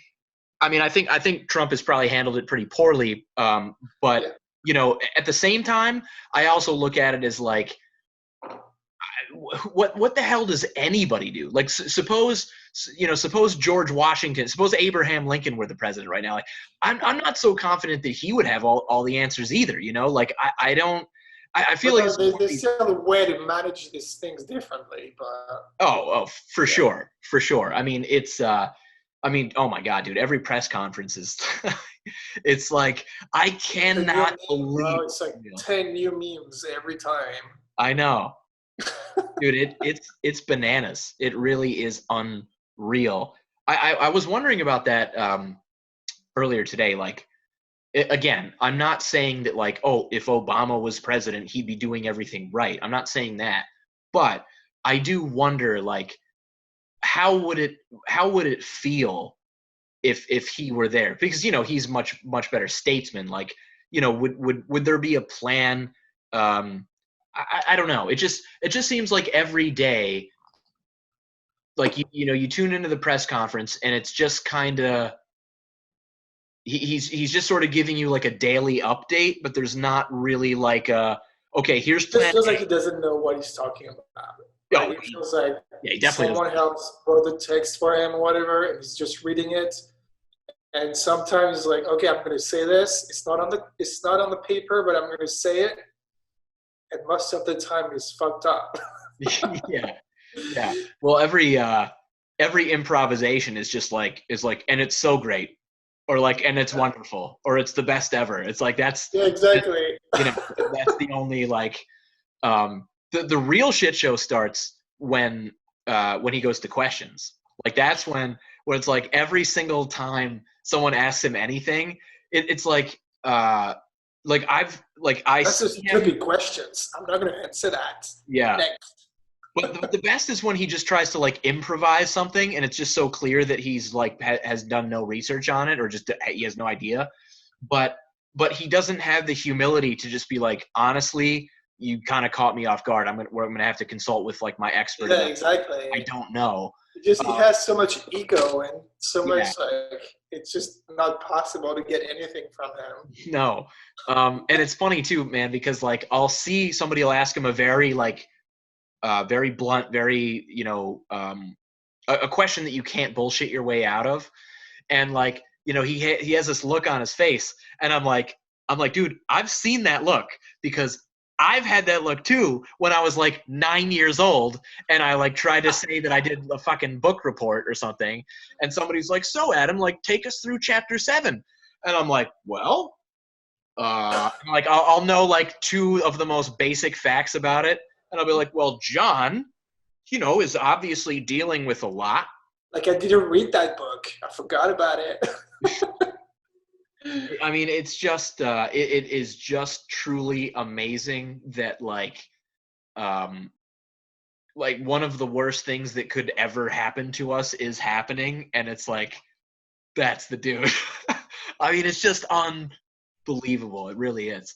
I mean, I think Trump has probably handled it pretty poorly. But at the same time, I also look at it as like, what the hell does anybody do? Like, suppose George Washington, suppose Abraham Lincoln were the president right now. Like, I'm not so confident that he would have all the answers either. Like, I don't. I feel like there's still a way to manage these things differently. But for sure. I mean, oh my God, dude! Every press conference is, it's like I cannot believe. Bro, it's like 10 new memes every time. I know, dude. It's bananas. It really is unreal. I was wondering about that earlier today. Like, again, I'm not saying that like, oh, if Obama was president, he'd be doing everything right. I'm not saying that, but I do wonder, like, how would it feel if he were there? Because he's much better statesman. Like, would there be a plan? I don't know. It just seems like every day, like you tune into the press conference and it's just kind of he's just sort of giving you like a daily update, but there's not really like okay, here's plan. It feels like he doesn't know what he's talking about. Like, it feels like he definitely someone else wrote the text for him or whatever, and he's just reading it. And sometimes it's like, okay, I'm going to say this. It's not on the paper, but I'm going to say it. And most of the time, it's fucked up. Yeah. Well, every improvisation is like, and it's so great, or like, and it's wonderful, or it's the best ever. It's like that's exactly. That's the only like. The real shit show starts when he goes to questions. Like, that's when it's like every single time someone asks him anything, it's like I That's just stupid questions. I'm not going to answer that. Yeah. Next. But the best is when he just tries to like improvise something, and it's just so clear that he's like has done no research on it, or just he has no idea. But he doesn't have the humility to just be like, honestly, you kind of caught me off guard. I'm gonna have to consult with like my expert. Yeah, exactly. I don't know. He has so much ego and so much like, it's just not possible to get anything from him. No. And it's funny too, man, because like I'll see somebody will ask him a very like very blunt, very a question that you can't bullshit your way out of, and like he has this look on his face, and I'm like, dude, I've seen that look, because I've had that look too when I was like 9 years old, and I like tried to say that I did a fucking book report or something, and somebody's like, so Adam, like, take us through chapter 7, and I'm like, well, like I'll know like 2 of the most basic facts about it, and I'll be like, well, John, is obviously dealing with a lot. Like, I didn't read that book. I forgot about it. I mean, it's just it is just truly amazing that like one of the worst things that could ever happen to us is happening, and it's like, that's the dude. I mean, it's just unbelievable. It really is.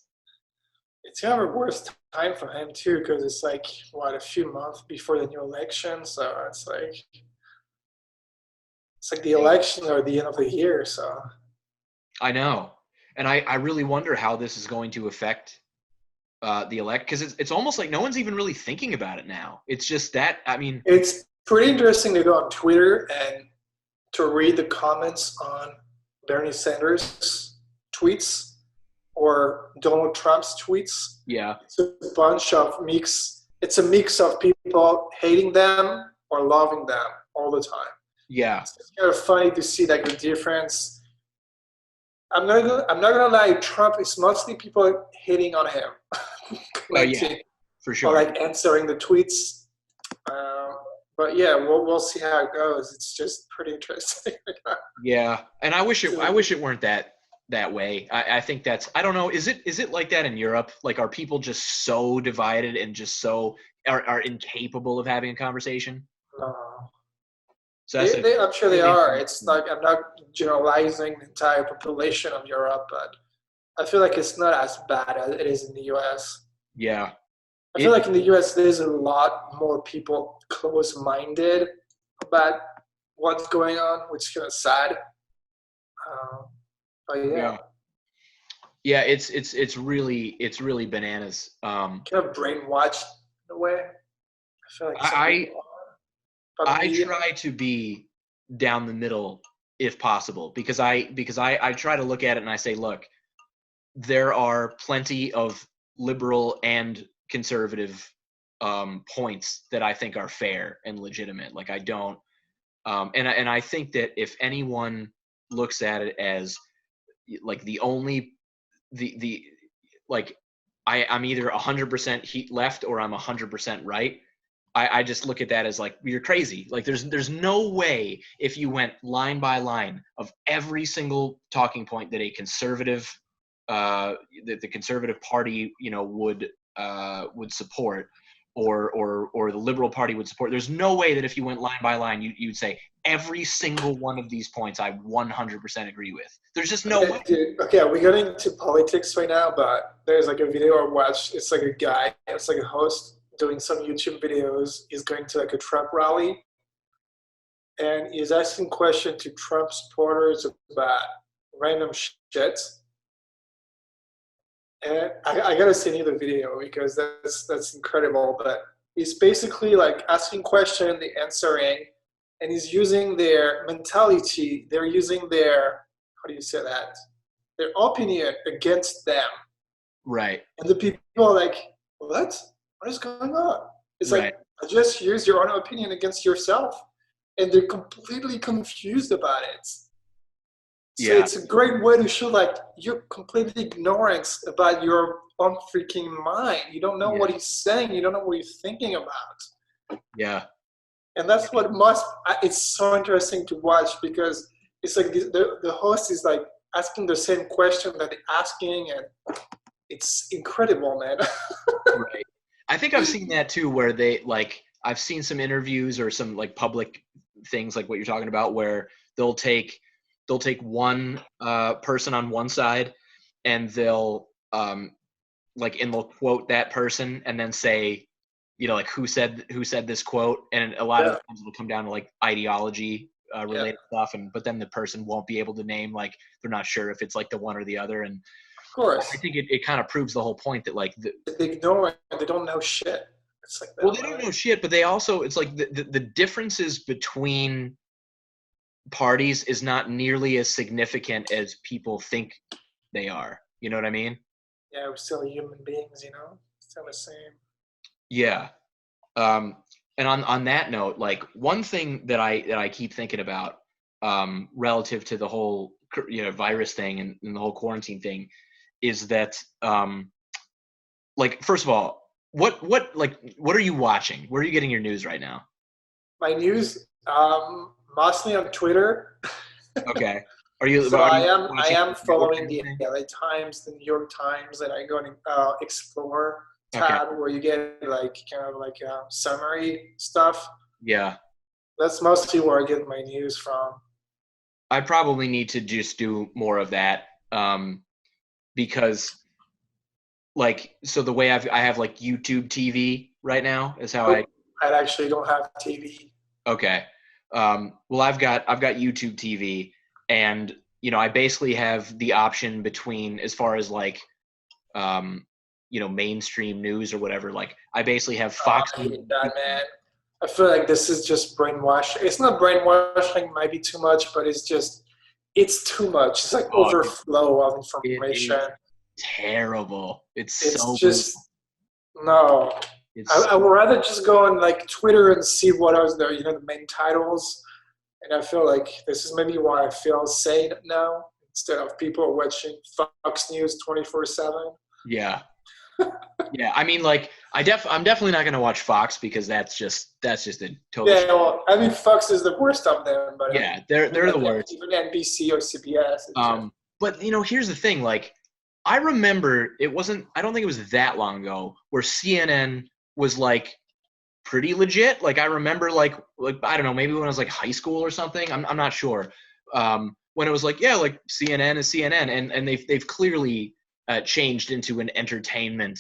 It's kind of a worst time for him too, because it's like a few months before the new election, so it's like the election or the end of the year. So I know. And I really wonder how this is going to affect the elect, because it's almost like no one's even really thinking about it now. It's just that, I mean, It's pretty interesting to go on Twitter and to read the comments on Bernie Sanders' tweets or Donald Trump's tweets. yeah, It's a bunch of mix. It's a mix of people hating them or loving them all the time. yeah, It's kind of funny to see like the difference. I'm not gonna lie. Trump is mostly people hating on him, yeah, for or sure. like answering the tweets. But yeah, we'll see how it goes. It's just pretty interesting. Yeah, and I wish it weren't that way. I think that's, I don't know. Is it like that in Europe? Like, are people just so divided and just so are incapable of having a conversation? So that's I'm sure they are. It's like, I'm not generalizing the entire population of Europe, but I feel like it's not as bad as it is in the U.S. yeah. I feel like in the U.S. there's a lot more people close-minded about what's going on, which is kind of sad. But yeah, yeah. It's really bananas. kind of brainwashed in a way. I feel like I try to be down the middle if possible, because I try to look at it and I say, look, there are plenty of liberal and conservative points that I think are fair and legitimate. Like, I don't, and I think that if anyone looks at it as like the like I'm either 100% left or I'm 100% right. I just look at that as like, you're crazy. Like, there's no way, if you went line by line of every single talking point that a conservative that the Conservative Party, would support, or the Liberal Party would support. There's no way that if you went line by line, you'd say every single one of these points I 100% agree with. There's just no way. Dude, okay, we're getting into politics right now, but there's like a video I watched. It's like a guy, it's like a host doing some YouTube videos. He's going to like a Trump rally, and he's asking questions to Trump supporters about random shit. And I gotta send you the video because that's incredible. But he's basically like asking questions, they answering, and he's using their mentality. They're using their, how do you say that? Their opinion against them. Right. And the people are like, what? What is going on? It's Right. like, just use your own opinion against yourself. And they're completely confused about it. So Yeah. it's a great way to show like you're completely ignorant about your own freaking mind. You don't know what he's saying. You don't know what he's thinking about. Yeah. And that's what it's so interesting to watch, because it's like the host is like asking the same question that they're asking, and it's incredible, man. Right. I think I've seen that too, where they like, I've seen some interviews or some like public things like what you're talking about, where they'll take one person on one side, and they'll they'll quote that person and then say, like who said this quote, and a lot of times it'll come down to like ideology related stuff, but then the person won't be able to name, like they're not sure if it's like the one or the other, and Of course. I think it kind of proves the whole point that like they ignore it. They don't know shit. It's like that. Well, they don't know shit, but they also, it's like the differences between parties is not nearly as significant as people think they are. You know what I mean? Yeah, we're still human beings, still the same. Yeah. And on that note, like one thing that I keep thinking about relative to the whole virus thing and the whole quarantine thing is that like, first of all, what are you watching? Where are you getting your news right now? My news, mostly on Twitter. Okay. Are you? So are I you am following the LA Times, the New York Times, and I go in Explore tab where you get like kind of like summary stuff. Yeah. That's mostly where I get my news from. I probably need to just do more of that because like, so the way I have like YouTube TV right now is how I actually don't have TV. Okay. Well, I've got YouTube TV, and I basically have the option between, as far as like, mainstream news or whatever. Like I basically have Fox. I hate that, man. I feel like this is just brainwashing. It's not brainwashing, might be too much, but it's too much. It's like Oh, overflow of it information. is terrible. It's so just no. I would rather just go on like Twitter and see what are the main titles. And I feel like this is maybe why I feel sane now instead of people watching Fox News 24/7. Yeah. Yeah, I mean, like, I'm definitely not going to watch Fox because that's just a total. Yeah, well, I mean, Fox is the worst of them, but yeah, they're the worst. Even NBC or CBS. But here's the thing. Like, I remember I don't think it was that long ago where CNN was like pretty legit. Like, I remember like I don't know, maybe when I was like high school or something. I'm not sure. When it was like, yeah, like CNN is CNN, and they've clearly changed into an entertainment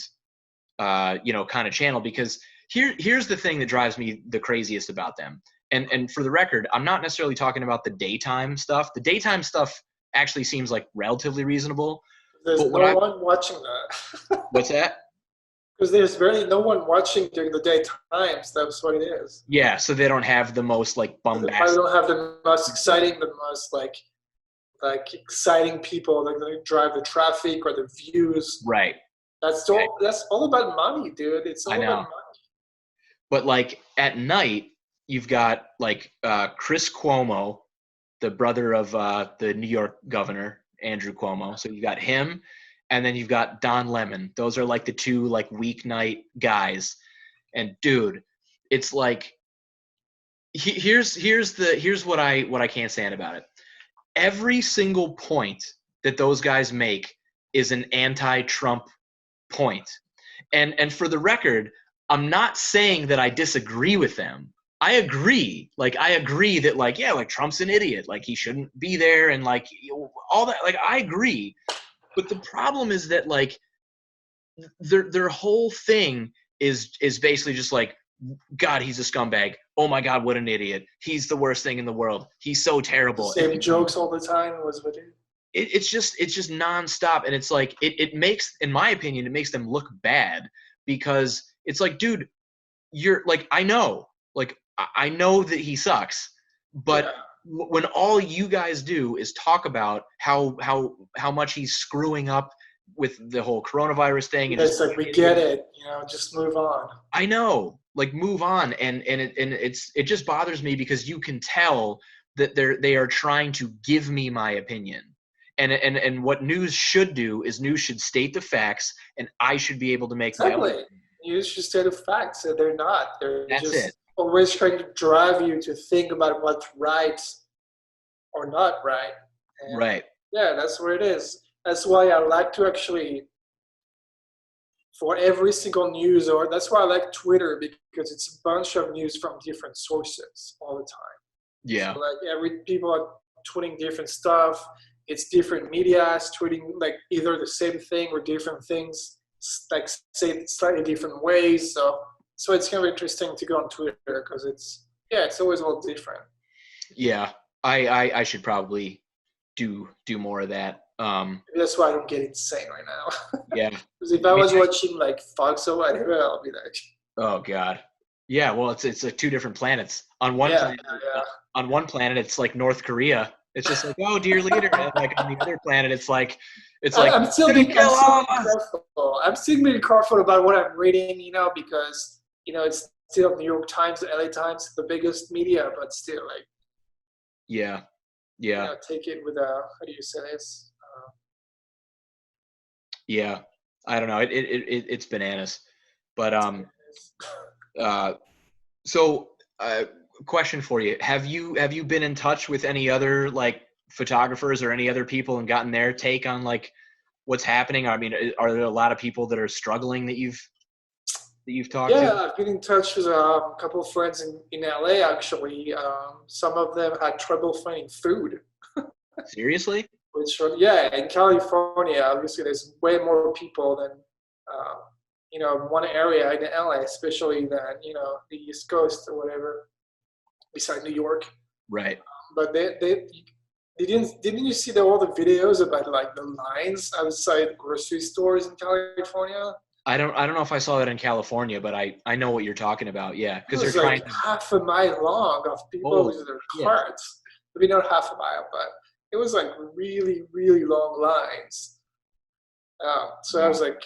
kind of channel, because here's the thing that drives me the craziest about them. And for the record, I'm not necessarily talking about the daytime stuff. The daytime stuff actually seems like relatively reasonable. There's no one watching that. What's that? Because there's barely no one watching during the daytimes. That's what it is. Yeah, so they don't have the most like bombastic. They don't have the most exciting, the most like exciting people that drive the traffic or the views. Right. That's all about money, dude. It's all about money. But like at night, you've got like Chris Cuomo, the brother of the New York governor, Andrew Cuomo. So you got him, and then you've got Don Lemon. Those are like the two like weeknight guys. And dude, it's like here's what I can't stand about it. Every single point that those guys make is an anti-Trump point. And for the record, I'm not saying that I disagree with them. I agree. Like, I agree that, like, yeah, like, Trump's an idiot. Like, he shouldn't be there, and, like, all that. Like, I agree. But the problem is that, like, their whole thing is basically just like, God, he's a scumbag. Oh my God, what an idiot. He's the worst thing in the world. He's so terrible. Same jokes all the time was what it's just nonstop. And it's like, it makes, in my opinion, it makes them look bad, because it's like, dude, you're like, I know that he sucks, but when all you guys do is talk about how much he's screwing up with the whole coronavirus thing, and it's like, we get it, just move on. I know, like, move on, and it just bothers me, because you can tell that they are trying to give me my opinion, and what news should do is news should state the facts, and I should be able to make my own. News should state the facts, and they're not. That's just it. Always trying to drive you to think about what's right or not right. And right. Yeah, that's where it is. That's why I like to actually, for every single news, or that's why I like Twitter, because it's a bunch of news from different sources all the time. Yeah. So like people are tweeting different stuff. It's different media tweeting like either the same thing or different things, like say it slightly different ways. So it's kind of interesting to go on Twitter, because it's always a little different. Yeah, I should probably do more of that. That's why I don't get insane right now. Yeah. Because if I was watching like Fox or whatever, I'll be like, oh God. Yeah, well, it's like two different planets. On one planet, on one planet, it's like North Korea. It's just like, oh, dear leader. And like on the other planet, it's like I'm still being careful. I'm still being careful about what I'm reading, because it's still New York Times, LA Times, the biggest media, but still, like, yeah, take it with how do you say this? Yeah, I don't know. It's bananas, but so question for you: Have you been in touch with any other like photographers or any other people and gotten their take on like what's happening? I mean, are there a lot of people that are struggling that you've talked to? Yeah, I've been in touch with a couple of friends in LA, actually. Some of them had trouble finding food. Seriously? Which, in California, obviously there's way more people than, one area in LA, especially than, the East Coast or whatever, beside New York. Right. But Didn't you see all the videos about like the lines outside grocery stores in California? I don't know if I saw that in California, but I know what you're talking about. Yeah, It because they're was trying like to. half a mile long of people Oh, with their yeah. carts. Maybe not half a mile, but it was like really, really long lines. So I Wow. was like,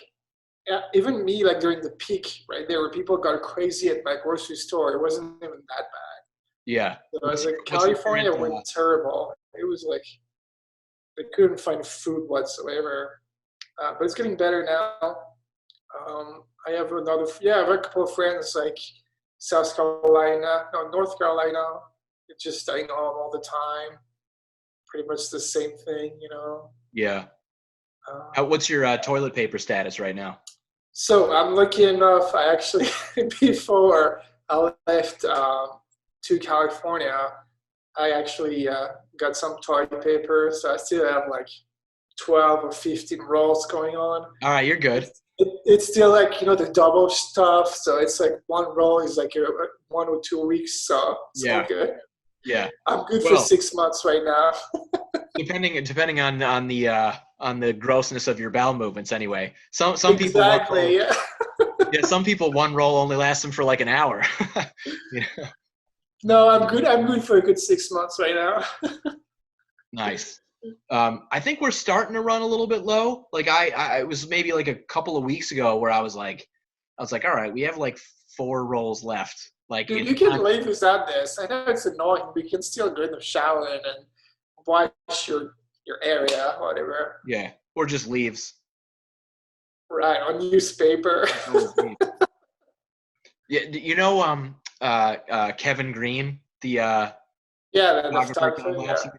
yeah, even me, like during the peak, right there, where people got crazy at my grocery store, it wasn't even that bad. Yeah. So I was like, What's your California current? went terrible. It was like they couldn't find food whatsoever. But it's getting better now. I have I have a couple of friends like North Carolina. It's just staying home all the time. Pretty much the same thing, you know. Yeah. Um, What's your toilet paper status right now? so I'm lucky enough. I actually before I left to California, I actually got some toilet paper. So I still have like 12 or 15 rolls going on. All right, you're good. It's still like, you know, the double stuff. So it's like one roll is like 1 or 2 weeks. So it's all Yeah. good. Yeah. I'm good for Well, 6 months right now. depending on the grossness of your bowel movements, anyway. Some people one roll. Exactly. Yeah. Yeah, some people one roll only lasts them for like an hour. You know? No, I'm good. I'm good for a good 6 months right now. Nice. I think we're starting to run a little bit low. Like it was maybe like a couple of weeks ago where I was like, all right, we have like 4 rolls left. Like Dude, it's you can not, live without this. I know it's annoying, but you can still go in the shower and wash your area, whatever. yeah, or just leaves. Right, on newspaper. Always leaves. Yeah, you know, Kevin Green, the Yeah, the photographer, photographer, yeah. time-lapse.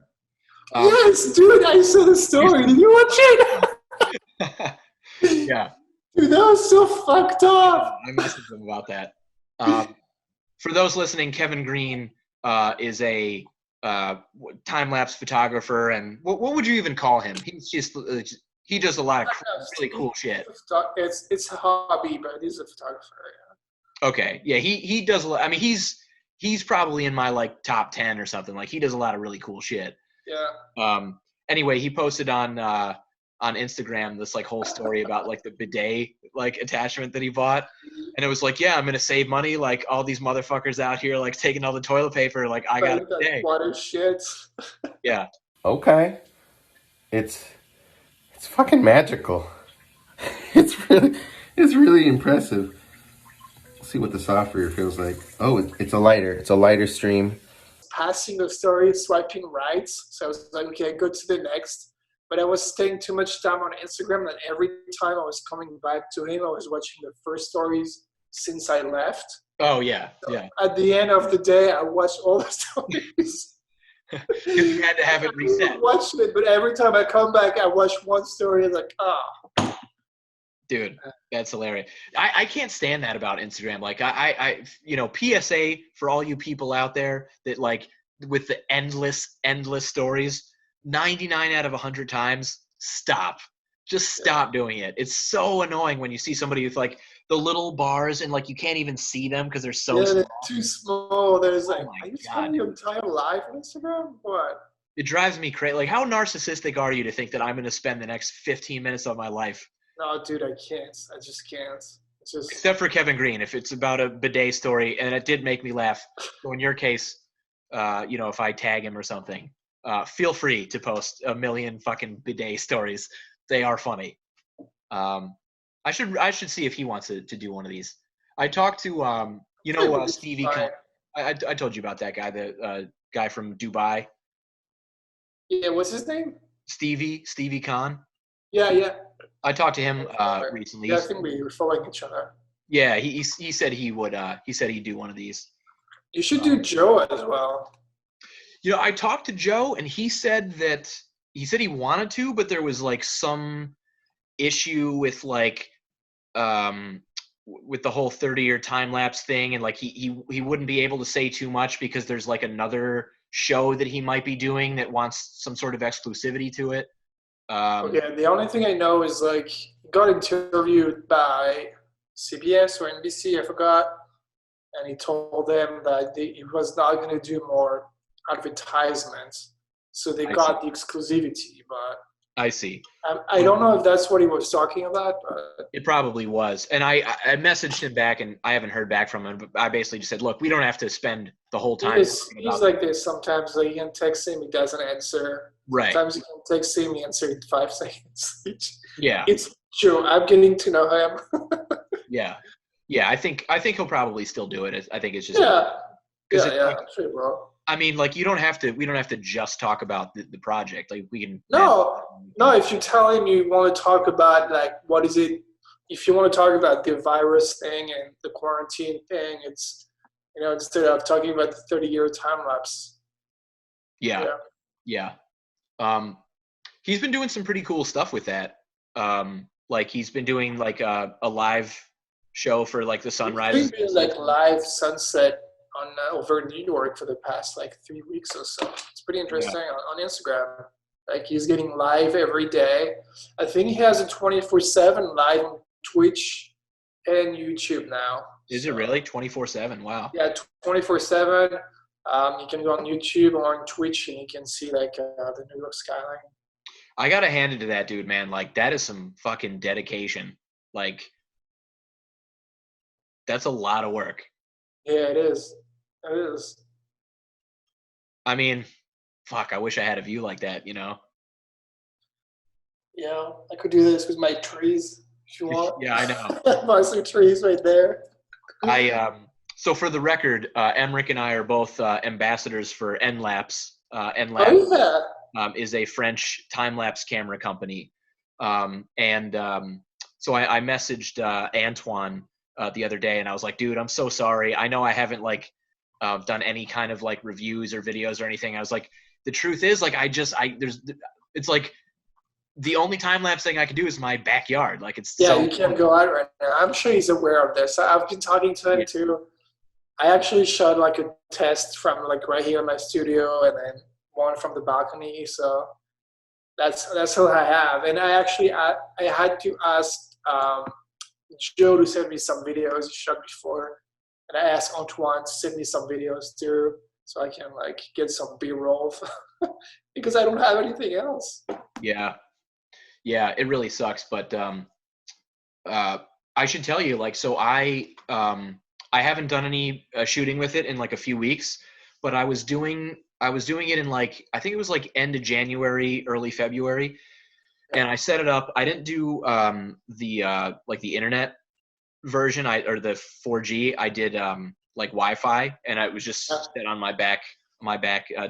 Yes, dude, I saw the story. Did you watch it? Yeah, Dude, that was so fucked up. I messaged him about that. For those listening, Kevin Green is a time-lapse photographer, and what would you even call him? He's just he does a lot of really cool shit. It's a hobby, but he's a photographer. Okay, yeah, he does a lot. I mean, he's probably in my like top 10 or something. Like he does a lot of really cool shit. Yeah. Anyway, he posted on Instagram this like whole story about like the bidet like attachment that he bought, and it was like, yeah, I'm gonna save money. Like all these motherfuckers out here like taking all the toilet paper. Like I got a That bidet. water shit. Yeah. Okay. It's fucking magical. It's really impressive. Let's see what the software feels like. Oh, it's a lighter stream. Passing the story, swiping right. So I was like, okay, go to the next. But I was staying too much time on Instagram, and every time I was coming back to him, I was watching the first stories since I left. Oh yeah, yeah. At the end of the day, I watched all the stories. You had to have it reset. I watched it, but every time I come back, I watch one story, like, Dude, that's hilarious. I can't stand that about Instagram. Like I PSA for all you people out there that like with the endless stories, 99 out of 100 times, stop. Just stop doing it. It's so annoying when you see somebody with like the little bars and like you can't even see them because they're so small. They're too small. There's like, my are you God. spending your entire life on Instagram? What? It drives me crazy. Like how narcissistic are you to think that I'm going to spend the next 15 minutes of my life? No, dude, I can't. I just can't. It's just Except for Kevin Green, if it's about a bidet story, and it did make me laugh. So in your case, if I tag him or something, feel free to post a million fucking bidet stories. They are funny. I should see if he wants to do one of these. I talked to Stevie. I told you about that guy, the guy from Dubai. Yeah, what's his name? Stevie Khan. Yeah. I talked to him recently. Yeah, I think we were following each other. Yeah, he said he would. He said he'd do one of these. You should do Joe as well. I talked to Joe, and he said he wanted to, but there was like some issue with like with the whole 30-year time lapse thing, and like he wouldn't be able to say too much because there's like another show that he might be doing that wants some sort of exclusivity to it. Okay, the only thing I know is like he got interviewed by CBS or NBC, I forgot, and he told them that he was not going to do more advertisements. so they I got the exclusivity. But I see. I don't know if that's what he was talking about, but It probably was. And I messaged him back, and I haven't heard back from him. But I basically just said, look, we don't have to spend the whole time talking he's about like this sometimes. Like, you can text him, he doesn't answer. Right. Sometimes you can text him, he answers in 5 seconds. Yeah. It's true. I'm getting to know him. Yeah. Yeah. I think he'll probably still do it. I think it's just Yeah. because Yeah, yeah, sure, bro. I mean, like, we don't have to just talk about the project. Like, we can. No, if you tell him you want to talk about, like, what is it, if you want to talk about the virus thing and the quarantine thing, it's, instead of talking about the 30-year time lapse. Yeah. Yeah. He's been doing some pretty cool stuff with that. Like, he's been doing like a live show for like the sunrise. He's been doing like live sunset on over New York for the past like 3 weeks or so. It's pretty interesting on Instagram. Like, he's getting live every day. I think he has a 24/7 live on Twitch and YouTube now. Is it really 24/7? Wow. Yeah, 24/7. You can go on YouTube or on Twitch and you can see like the New York skyline. I gotta hand it to that dude, man. Like, that is some fucking dedication. Like, that's a lot of work. Yeah, it is. It is. I mean, fuck, I wish I had a view like that, Yeah, I could do this with my trees if you want. Yeah, I know. My some trees right there. So for the record, Emeric and I are both ambassadors for Enlapse. Enlapse is a French time-lapse camera company. So I messaged Antoine the other day, and I was like, dude, I'm so sorry. I know I haven't like done any kind of like reviews or videos or anything. I was like, the truth is, like, it's like the only time-lapse thing I can do is my backyard. Like, it's you can't go out right now. I'm sure he's aware of this. I've been talking to him too. I actually shot like a test from like right here in my studio, and then one from the balcony. So that's all I have. And I had to ask Joe to send me some videos he shot before, and I asked Antoine to send me some videos too, so I can like get some B-roll because I don't have anything else. Yeah, it really sucks. But I should tell you, like, so I haven't done any shooting with it in like a few weeks, but I was doing it in like, I think it was like end of January, early February. And I set it up. I didn't do like the internet version or the 4G. I did like Wi-Fi, and I was just set on my back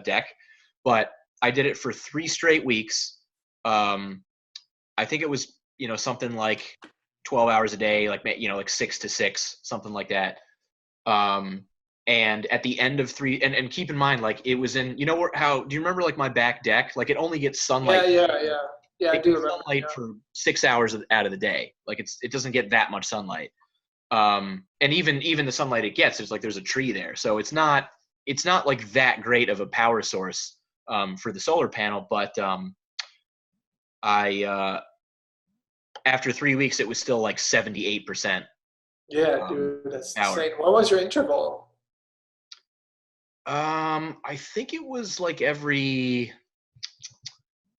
deck. But I did it for 3 straight weeks. I think it was something like 12 hours a day, like like 6 to 6, something like that. And at the end of 3, and keep in mind, like, it was in, how do you remember like my back deck? Like, it only gets sunlight. Yeah, I do remember. Sunlight for 6 hours out of the day. Like, it doesn't get that much sunlight. And even the sunlight it gets, there's a tree there, so it's not like that great of a power source for the solar panel. But I after 3 weeks, it was still like 78%. Yeah, dude, that's power. insane. What was your interval? I think it was like every.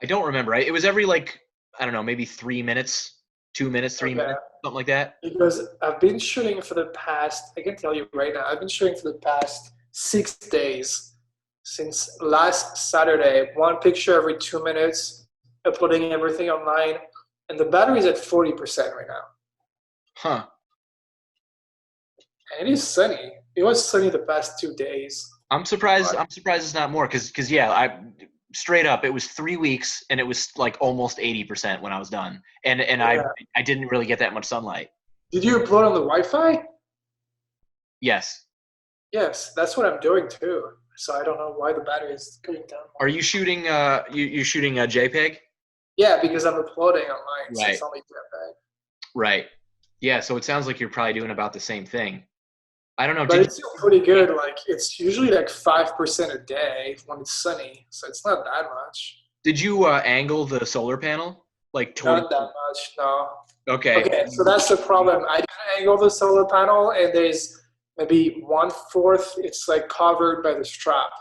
I don't remember. It was every like, I don't know, maybe 3 minutes, 2 minutes, 3 minutes, something like that. Because I've been shooting for the past, I can tell you right now, I've been shooting for the past 6 days since last Saturday. 1 picture every 2 minutes, uploading everything online, and the battery's at 40% right now. Huh. And it is sunny. It was sunny the past 2 days. I'm surprised it's not more, because I straight up, it was 3 weeks, and it was like almost 80% when I was done, and I didn't really get that much sunlight. Did you upload on the Wi-Fi? Yes. Yes, that's what I'm doing too. So I don't know why the battery is going down. Are you shooting? You shooting a JPEG? Yeah, because I'm uploading online, right. So it's only JPEG. Right. Yeah. So it sounds like you're probably doing about the same thing. I don't know. But it's still pretty good. Like, it's usually like 5% a day when it's sunny, so it's not that much. Did you angle the solar panel like toward? Not that much, no. Okay. Okay, so that's the problem. I didn't angle the solar panel, and there's maybe 1/4. It's like covered by the strap.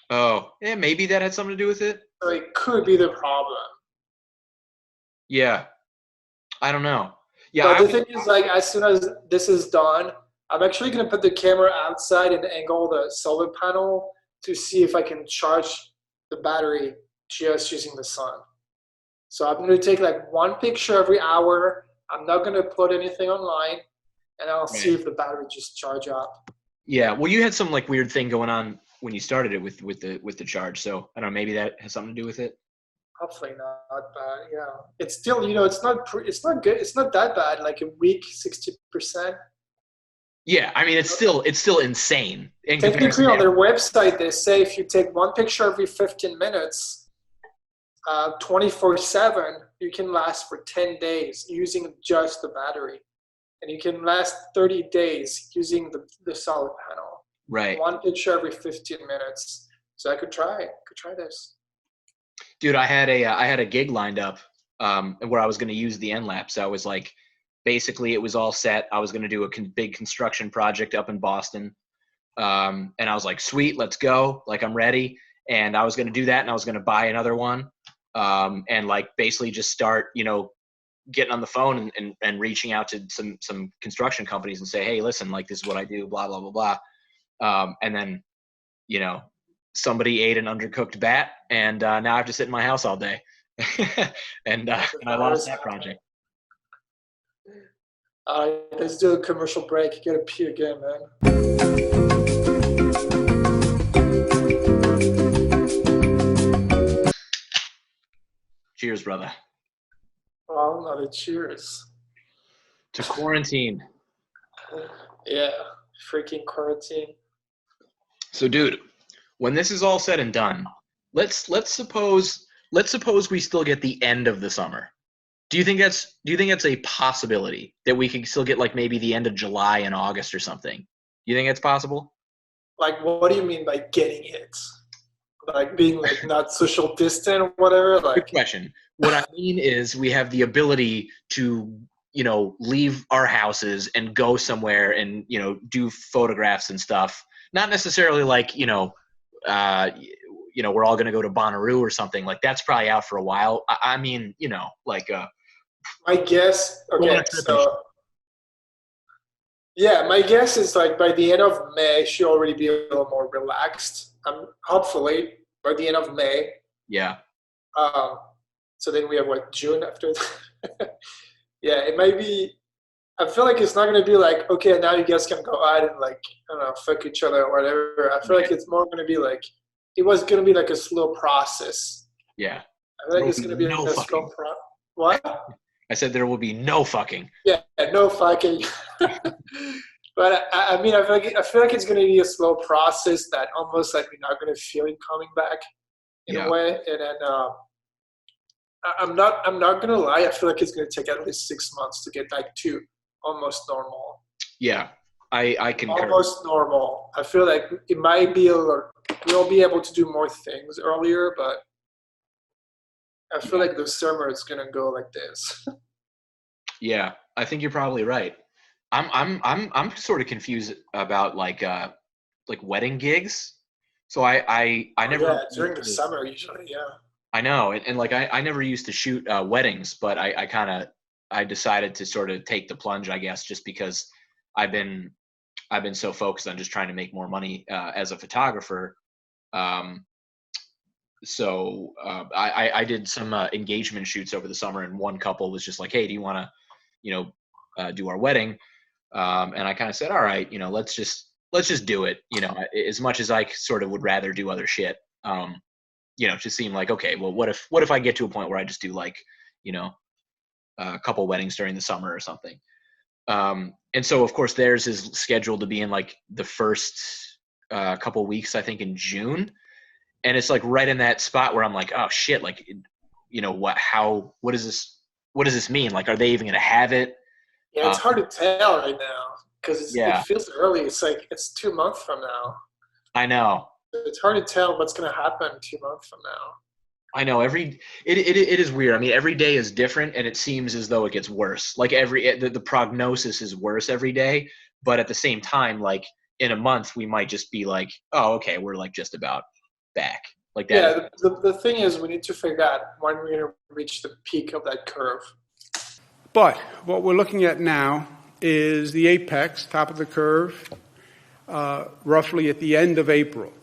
Oh, yeah, maybe that had something to do with it. So it could be the problem. Yeah, I don't know. Yeah, But the thing is, like, as soon as this is done, I'm actually going to put the camera outside and angle the solar panel to see if I can charge the battery just using the sun. So I'm going to take like one picture every hour. I'm not going to put anything online, and I'll see if the battery just charge up. Yeah, well, you had some like weird thing going on when you started it with the charge. So I don't know, maybe that has something to do with it. Hopefully not, but yeah, it's still, it's not good. It's not that bad. Like a week, 60%. Yeah, I mean it's still insane. In Technically, comparison on to their website, they say if you take one picture every 15 minutes, 24/7, you can last for 10 days using just the battery, and you can last 30 days using the solar panel. right, One picture every 15 minutes. So I could try this. dude. I had a gig lined up where I was going to use the end lapse. I was like, basically, it was all set. I was going to do a big construction project up in Boston, and I was like, sweet, let's go. Like I'm ready, and I was going to do that, and I was going to buy another one, and like basically just start, getting on the phone and reaching out to some construction companies and say, hey, listen, like this is what I do, blah blah blah blah, and then somebody ate an undercooked bat, and now I have to sit in my house all day, and I lost that project. Let's do a commercial break. Get a pee again, man. Cheers, brother. Well, not a cheers. To quarantine. Yeah, freaking quarantine. So, dude, when this is all said and done, let's suppose we still get the end of the summer. Do you think that's a possibility that we could still get like maybe the end of July and August or something? Do you think it's possible? Like, what do you mean by getting it? Like being like not social distant or whatever? Like, good question. What I mean is we have the ability to, leave our houses and go somewhere and, do photographs and stuff. Not necessarily like, we're all going to go to Bonnaroo or something. Like that's probably out for a while. I mean, like my guess. Okay, so yeah, my guess is like by the end of May, she'll already be a little more relaxed. Hopefully by the end of May. Yeah. So then we have what, June after that? Yeah, it might be. I feel like it's not going to be like, okay, now you guys can go out and like, I don't know, fuck each other or whatever. I feel like it's more going to be like, it was going to be like a slow process. Yeah. I feel like it's going to be like a slow process. What? I said there will be no fucking. Yeah, no fucking. But I mean, I feel like it's going to be a slow process that almost like we're not going to feel it coming back in a way. And then I'm not going to lie. I feel like it's going to take at least 6 months to get back to almost normal. Yeah, I concur. Almost normal. I feel like it might be we'll be able to do more things earlier, but I feel like the summer is going to go like this. Yeah, I think you're probably right. I'm sort of confused about like wedding gigs. So I never. Yeah, during the summer usually. Yeah. I know, and like I never used to shoot weddings, but I decided to sort of take the plunge, I guess, just because I've been so focused on just trying to make more money as a photographer. So I did some engagement shoots over the summer, and one couple was just like, "Hey, do you want to, do our wedding?" And I kind of said, "All right, let's just do it." As much as I sort of would rather do other shit. To seem like, okay, well, what if I get to a point where I just do like, a couple weddings during the summer or something. And so of course theirs is scheduled to be in like the first couple weeks, I think in June. And it's like right in that spot where I'm like, oh shit, like, what does this mean? Like, are they even going to have it? Yeah, it's hard to tell right now because it feels early. It's like, it's 2 months from now. I know. It's hard to tell what's going to happen 2 months from now. I know it is weird. I mean, every day is different, and it seems as though it gets worse. Like the prognosis is worse every day, but at the same time, like in a month, we might just be like, oh, okay, we're like just about back. Like that. Yeah, the thing is, we need to figure out when we're going to reach the peak of that curve. But what we're looking at now is the apex, top of the curve, roughly at the end of April.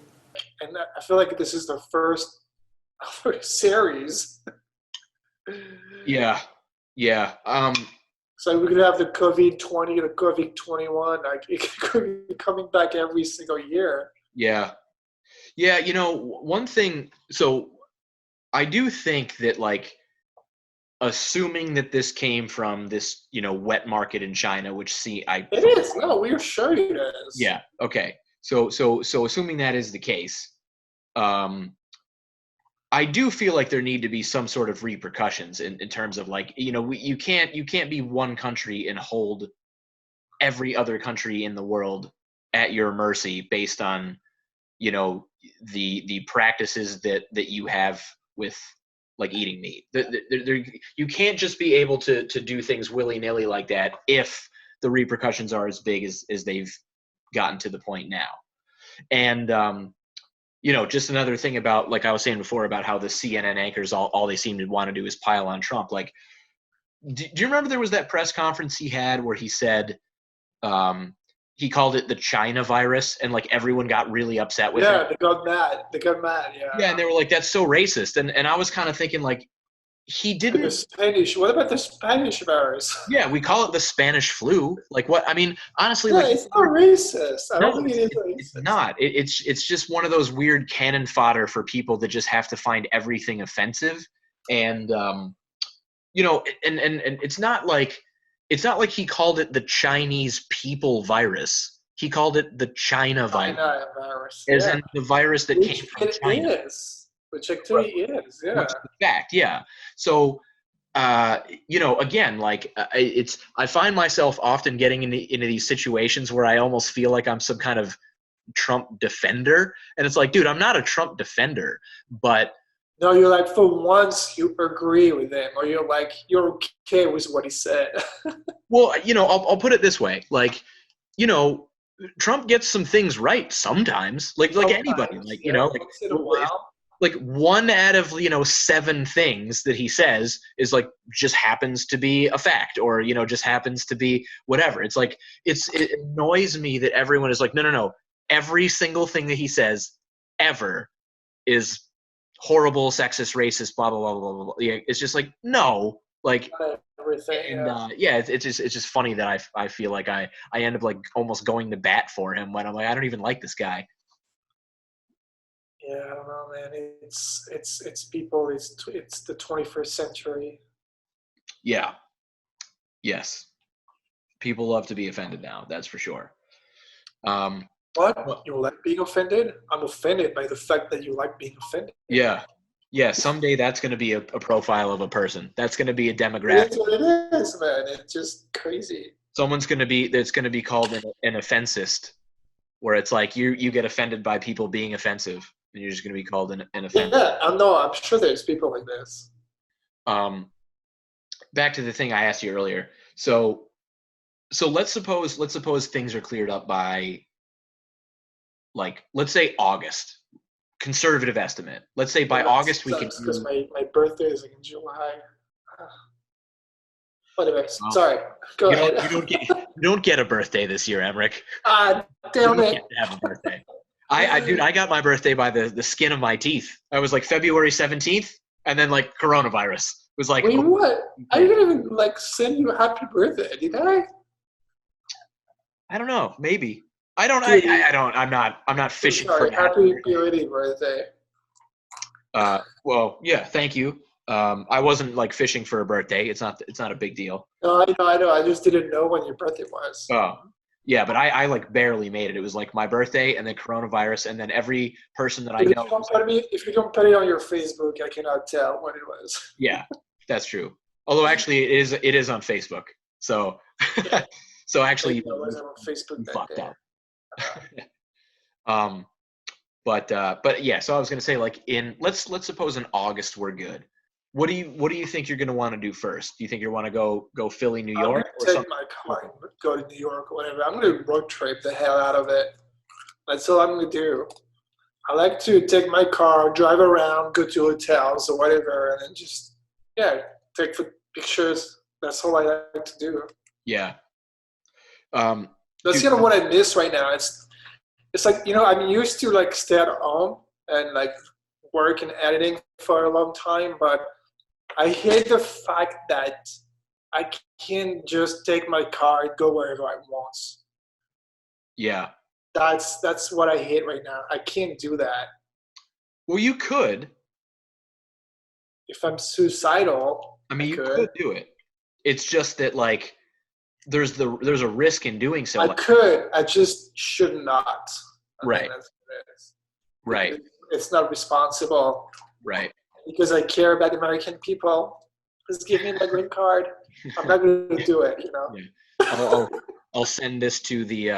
And I feel like this is the first series. Yeah. So we could have the COVID-20, the COVID-21. Like it could be coming back every single year. Yeah. You know, one thing. So I do think that, like, assuming that this came from this, you know, wet market in China, which it is. No, we're sure it is. Yeah. Okay. So assuming that is the case, I do feel like there need to be some sort of repercussions in terms of, like, you know, you can't be one country and hold every other country in the world at your mercy based on, you know, the practices that you have with, like, eating meat. You can't just be able to do things willy-nilly like that if the repercussions are as big as they've gotten to the point now. And you know, just another thing about, like I was saying before, about how the CNN anchors, all they seem to want to do is pile on Trump. Like, do you remember there was that press conference he had where he said, he called it the China virus, and, like, everyone got really upset with him. Yeah, they got mad. Yeah, and they were like, that's so racist. And I was kind of thinking, like, he didn't. What about the Spanish virus? Yeah, we call it the Spanish flu. Like, what? I mean, honestly, yeah, like, it's not racist. I don't think it is racist. It's not. It's just one of those weird cannon fodder for people that just have to find everything offensive. And you know, and it's not like he called it the Chinese people virus. He called it the China virus. As in the virus that came from China. It is. Which actually is, yeah. Which is a fact, yeah. So, you know, again, like, I find myself often getting into these situations where I almost feel like I'm some kind of Trump defender, and it's like, dude, I'm not a Trump defender, but no, you're like, for once you agree with him, or you're like, you're okay with what he said. Well, you know, I'll put it this way, like, you know, Trump gets some things right sometimes, like anybody, like, you know, once in a while. Like, 1 out of, you know, 7 things that he says is, like, just happens to be a fact, or, you know, just happens to be whatever. It's like, it annoys me that everyone is like, no. Every single thing that he says ever is horrible, sexist, racist, blah, blah, blah, blah, blah. Yeah, it's just like, no. Like, everything, and it's just funny that I feel like I end up, like, almost going to bat for him when I'm like, I don't even like this guy. Yeah, I don't know, man. It's people. It's the 21st century. Yeah. Yes. People love to be offended now. That's for sure. What? You like being offended? I'm offended by the fact that you like being offended. Yeah. Someday that's going to be a profile of a person. That's going to be a demographic. That's what it is, man. It's just crazy. That's going to be called an offensist, where it's like you get offended by people being offensive. And you're just going to be called an offender. Yeah, I'm sure there's people like this. Back to the thing I asked you earlier. So let's suppose things are cleared up by, like, let's say August. Conservative estimate. Let's say by August we can. Because my birthday is like in July. Whatever. Sorry. Go ahead. You don't get a birthday this year, Emeric. Damn it. You don't have a birthday. I got my birthday by the skin of my teeth. I was like February 17th, and then, like, coronavirus was like. Wait, what? I didn't even, like, send you a happy birthday, did I? I don't know. Maybe. I don't. I'm not fishing for happy belated birthday. Well, yeah. Thank you. I wasn't, like, fishing for a birthday. It's not a big deal. No, I know. I just didn't know when your birthday was. Oh. Yeah, but I like barely made it. It was like my birthday and then coronavirus, and then every person that I know. If you don't put it on your Facebook, I cannot tell when it was. Yeah, that's true. Although actually, it is on Facebook. So, yeah. So actually, I was on Facebook that fucked day. Up. But yeah. So I was gonna say, like, let's suppose in August we're good. What do you think you're going to want to do first? Do you think you want to go Philly, New York? I'm going to take my car and go to New York or whatever. I'm going to road trip the hell out of it. That's all I'm going to do. I like to take my car, drive around, go to hotels or whatever, and then just take pictures. That's all I like to do. Yeah. That's Dude, what I miss right now. It's like, I'm used to like stay at home and like work in editing for a long time, but I hate the fact that I can't just take my car and go wherever I want. yeah. That's what I hate right now. I can't do that. Well, you could. If I'm suicidal, I mean, I you could. could do it. It's just that like there's a risk in doing so. I could. I just should not. Right. That's what it is. Right. It's not responsible. Right. Because I care about American people. Just give me my green card. I'm not going to do it. Yeah. I'll send this to the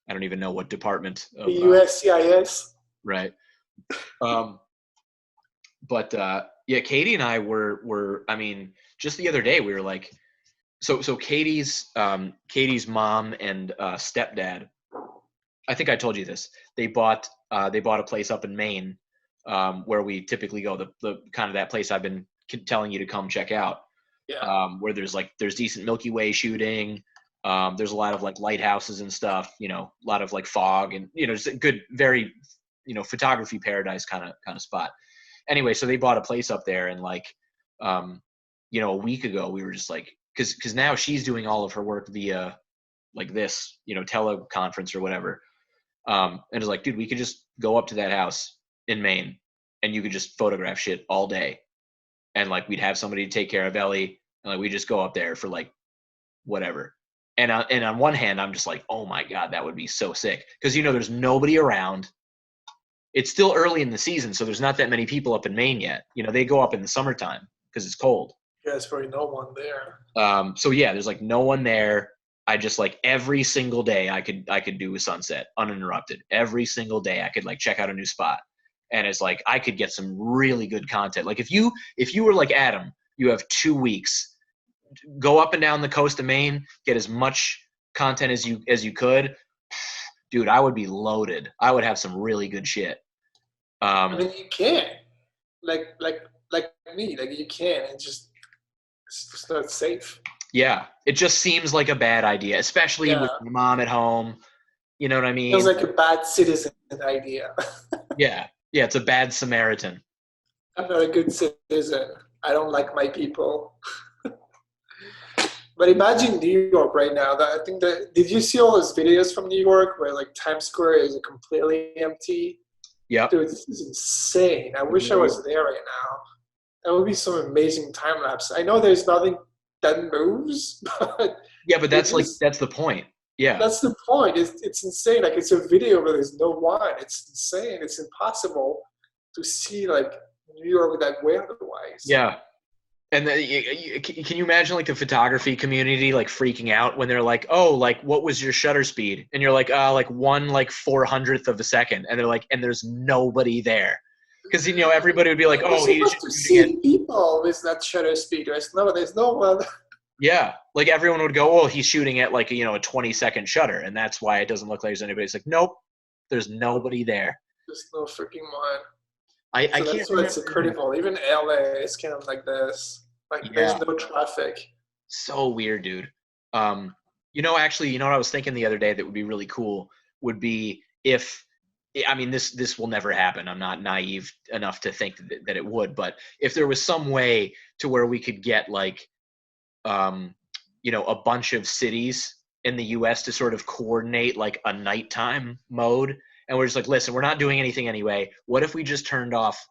I don't even know what department of the USCIS. Right. But yeah, Katie and I were I mean, just the other day we were like, so Katie's mom and stepdad, I think I told you this. They bought a place up in Maine, where we typically go, the kind of that place I've been telling you to come check out. Yeah. Where there's decent Milky Way shooting. There's a lot of like lighthouses and stuff, a lot of like fog and, just a good, very, photography paradise kind of spot. Anyway, so they bought a place up there and like, a week ago we were just like, cause now she's doing all of her work via like this, teleconference or whatever. And it's like, dude, we could just go up to that house in Maine and you could just photograph shit all day. And like, we'd have somebody to take care of Ellie and like, we just go up there for like whatever. And on one hand, I'm just like, oh my God, that would be so sick. Cause there's nobody around. It's still early in the season. So there's not that many people up in Maine yet. They go up in the summertime cause it's cold. Yeah, there's probably no one there. So yeah, there's like no one there. I just like every single day I could do a sunset uninterrupted. Every single day I could like check out a new spot. And it's like, I could get some really good content. Like if you were like Adam, you have 2 weeks, go up and down the coast of Maine, get as much content as you could, dude, I would be loaded. I would have some really good shit. I mean, you can, like me, like you can. It's just not safe. Yeah, it just seems like a bad idea, especially with your mom at home. You know what I mean? Feels like a bad citizen idea. Yeah, it's a bad Samaritan. I'm not a good citizen. I don't like my people. But imagine New York right now. Did you see all those videos from New York where like Times Square is completely empty? Yeah. Dude, this is insane. I wish I was there right now. That would be some amazing time lapse. I know there's nothing that moves, but yeah, but that's the point. Yeah. That's the point. It's insane. Like it's a video where there's no one. It's insane. It's impossible to see like New York that way otherwise. Yeah. And then, can you imagine like the photography community like freaking out when they're like, oh, like what was your shutter speed? And you're like, like 1/400th of a second. And they're like, and there's nobody there. Because everybody would be like, oh, he's supposed to see people with that shutter speed. There's no one. Yeah, like everyone would go, oh, he's shooting at like a 20-second shutter, and that's why it doesn't look like there's anybody. It's like, nope, there's nobody there. There's no freaking one. I can't. That's why it's critical. Even LA is kind of like this. Like there's no traffic. So weird, dude. Actually, what I was thinking the other day that would be really cool would be if. I mean, this will never happen. I'm not naive enough to think that it would, but if there was some way to where we could get like, a bunch of cities in the U.S. to sort of coordinate like a nighttime mode, and we're just like, listen, we're not doing anything anyway. What if we just turned off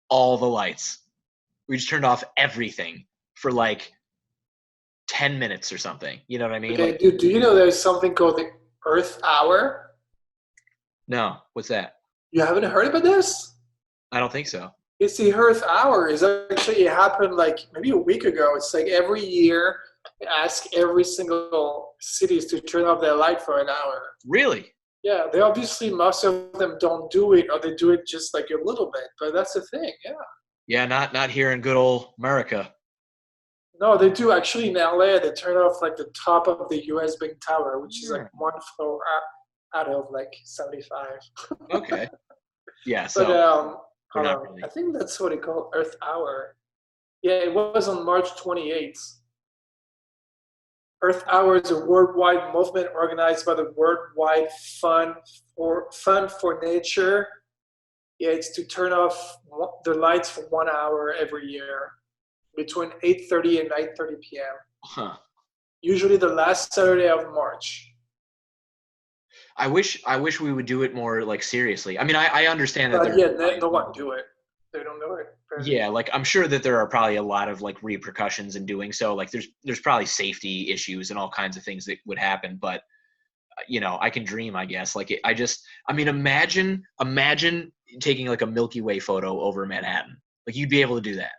all the lights? We just turned off everything for like 10 minutes or something. You know what I mean? Okay, dude, do you know there's something called the Earth Hour? No, what's that? You haven't heard about this? I don't think so. It's the Earth Hour. It happened like maybe a week ago. It's like every year they ask every single cities to turn off their light for an hour. Really? Yeah, they obviously most of them don't do it, or they do it just like a little bit. But that's the thing. Yeah. Yeah, not here in good old America. No, they do actually in LA. They turn off like the top of the US Big Tower, which is like one floor out of like 75. Okay. Yeah, But so we're hold not on. really. I think that's what they call Earth Hour. Yeah, it was on March 28th. Earth Hour is a worldwide movement organized by the Worldwide Fund for Nature. Yeah, it's to turn off the lights for 1 hour every year between 8:30 and 9:30 p.m. Huh. Usually the last Saturday of March. I wish we would do it more like seriously. I mean, I understand that But there's yeah, no one do it. They don't do it. yeah, like I'm sure that there are probably a lot of like repercussions in doing so. Like there's probably safety issues and all kinds of things that would happen, but I can dream, I guess. Like I mean, imagine taking like a Milky Way photo over Manhattan. Like you'd be able to do that.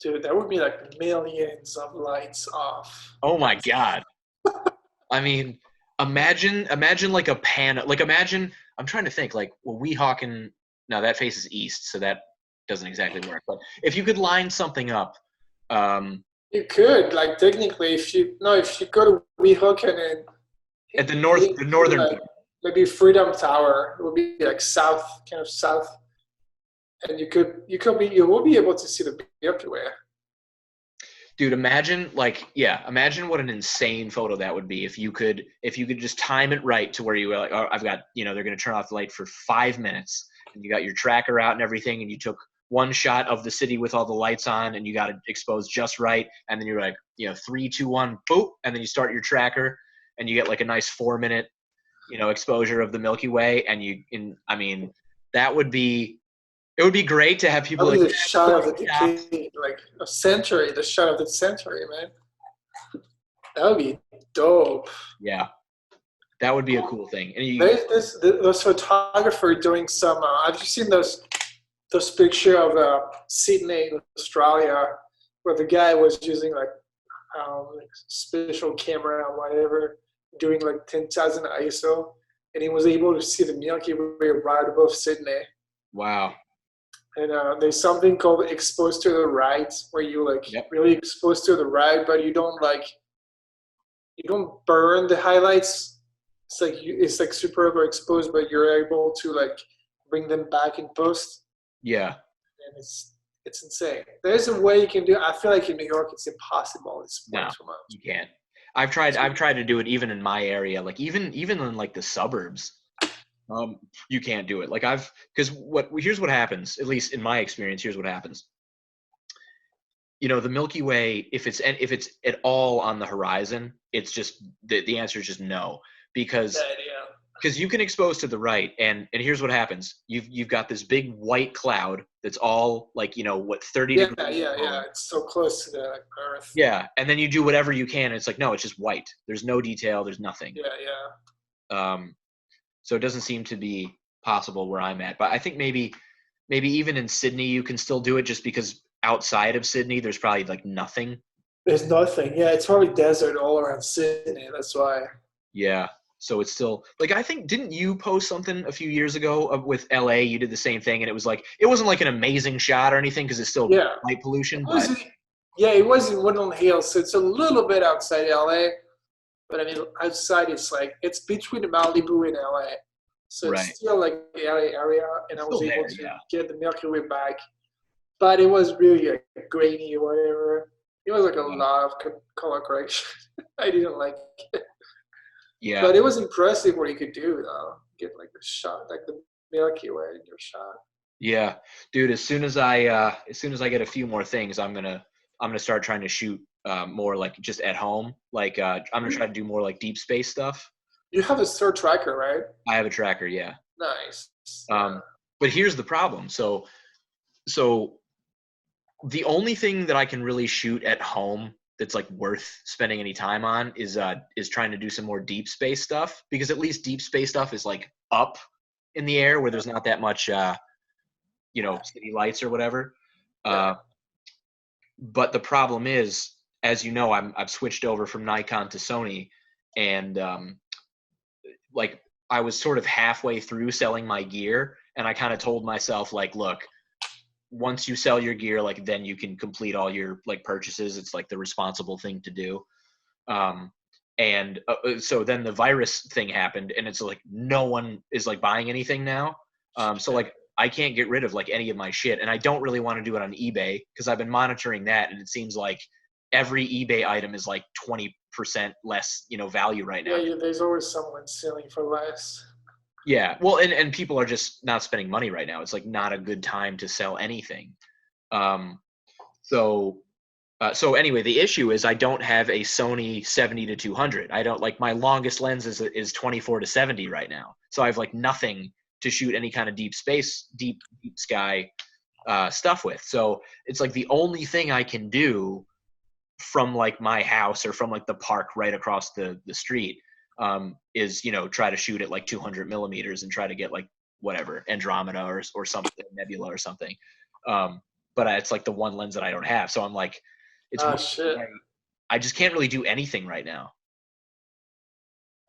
Dude, that would be like millions of lights off. Oh my God. I mean, imagine like a pan, like imagine, I'm trying to think like, well, Weehawken, no, that faces east, so that doesn't exactly work. But if you could line something up, You could, like, technically, if you go to Weehawken and at the northern like, part. maybe Freedom Tower, it would be like south, kind of south, and you will be able to see the Milky Way. Dude, imagine what an insane photo that would be if you could just time it right to where you were like, oh, I've got, they're going to turn off the light for 5 minutes and you got your tracker out and everything and you took one shot of the city with all the lights on and you got it exposed just right. And then you're like, 3, 2, 1, boop. And then you start your tracker and you get like a nice 4-minute, exposure of the Milky Way. I mean, it would be great to have people That like was a shot of the decade, like a century, the shot of the century, man. That would be dope. Yeah, that would be a cool thing. And There's this photographer doing some. Have you seen those picture of Sydney, Australia, where the guy was using like special camera or whatever, doing like 10,000 ISO, and he was able to see the Milky Way right above Sydney. Wow. And there's something called exposed to the right, where you really exposed to the right, but you don't burn the highlights. It's like super overexposed, but you're able to like bring them back in post. Yeah. And it's insane. There's a way you can do it. I feel like in New York it's impossible. It's way too much. You can't. I've tried to do it even in my area, like even in like the suburbs. You can't do it. Like here's what happens, at least in my experience, here's what happens. The Milky Way, if it's at all on the horizon, it's just the answer is just no, because you can expose to the right and here's what happens. You've got this big white cloud that's all like, 30 degrees. Yeah. It's so close to the Earth. Yeah. And then you do whatever you can. And it's like, no, it's just white. There's no detail. There's nothing. Yeah. So it doesn't seem to be possible where I'm at. But I think maybe even in Sydney you can still do it, just because outside of Sydney there's probably like nothing. There's nothing. Yeah, it's probably desert all around Sydney. That's why. Yeah. So it's still like, I think, didn't you post something a few years ago with LA? You did the same thing, and it was like, it wasn't like an amazing shot or anything because it's still light pollution. It was in Woodland Hills, so it's a little bit outside LA. But I mean, outside it's between Malibu and LA, so it's still like the LA area. And I was able to get the Milky Way back, but it was really like grainy or whatever. It was like a lot of color correction. I didn't like it. Yeah. But it was impressive what you could do, though. Get like the shot, like the Milky Way in your shot. Yeah, dude. As soon as I get a few more things, I'm gonna start trying to shoot more like just at home. Like I'm gonna try to do more like deep space stuff. You have a Star tracker, right? I have a tracker, yeah. Nice. But here's the problem. So the only thing that I can really shoot at home that's like worth spending any time on is trying to do some more deep space stuff, because at least deep space stuff is like up in the air where there's not that much city lights or whatever. But the problem is, as you know, I've switched over from Nikon to Sony, and like I was sort of halfway through selling my gear, and I kind of told myself like, look, once you sell your gear, like then you can complete all your like purchases. It's like the responsible thing to do. So then the virus thing happened, and it's like no one is like buying anything now. So like I can't get rid of like any of my shit, and I don't really want to do it on eBay because I've been monitoring that, and it seems like every eBay item is like 20% less, value right now. Yeah, there's always someone selling for less. Yeah, well, and people are just not spending money right now. It's like not a good time to sell anything. So anyway, the issue is I don't have a Sony 70-200. I don't like my longest lens is 24-70 right now. So I have like nothing to shoot any kind of deep sky stuff with. So it's like the only thing I can do from like my house or from like the park right across the street is try to shoot at like 200 millimeters and try to get like whatever Andromeda or something, Nebula or something. But it's like the one lens that I don't have. So I'm like, Shit. I just can't really do anything right now.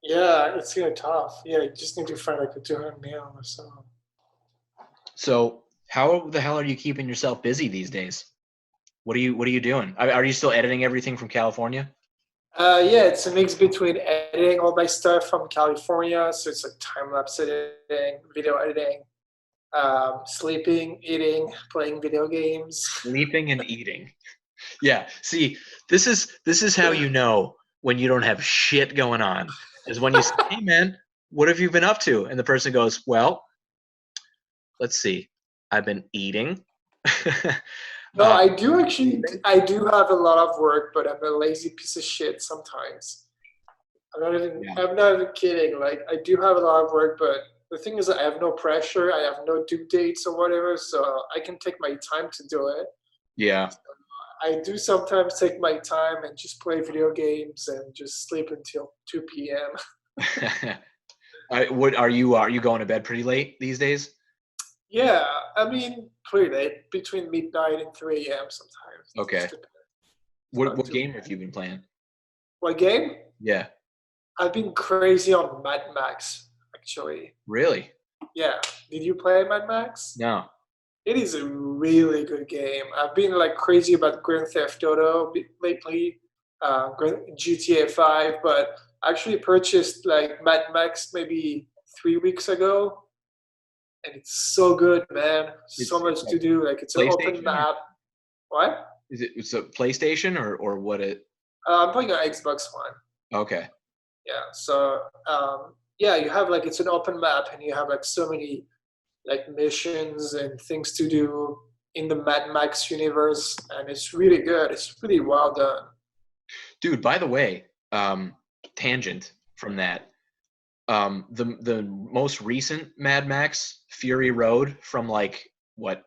Yeah, it's kind of tough. Yeah, you just need to find like a 200 mil or so. So how the hell are you keeping yourself busy these days? What are you doing? Are you still editing everything from California? Yeah, it's a mix between editing all my stuff from California. So it's like time-lapse editing, video editing, sleeping, eating, playing video games. Sleeping and eating. Yeah. See, this is how you know when you don't have shit going on. Is when you say, "Hey man, what have you been up to?" And the person goes, "Well, let's see. I've been eating." No, I do have a lot of work, but I'm a lazy piece of shit sometimes. I'm not even kidding. Like I do have a lot of work, but the thing is I have no pressure. I have no due dates or whatever, so I can take my time to do it. Yeah. I do sometimes take my time and just play video games and just sleep until 2 p.m. Are you going to bed pretty late these days? Yeah, I mean, pretty late, between midnight and 3 a.m. sometimes. Okay. What game have you been playing? What game? Yeah. I've been crazy on Mad Max, actually. Really? Yeah. Did you play Mad Max? No. It is a really good game. I've been like crazy about Grand Theft Auto lately, GTA 5, but I actually purchased like Mad Max maybe 3 weeks ago, and it's so good, man. So much to do. Like it's an open map. What? It's a PlayStation or what it? I'm playing on Xbox One. Okay. Yeah. So yeah, you have like it's an open map, and you have like so many like missions and things to do in the Mad Max universe, and it's really good. It's really well done. Dude, by the way, tangent from that. The most recent Mad Max Fury Road from like what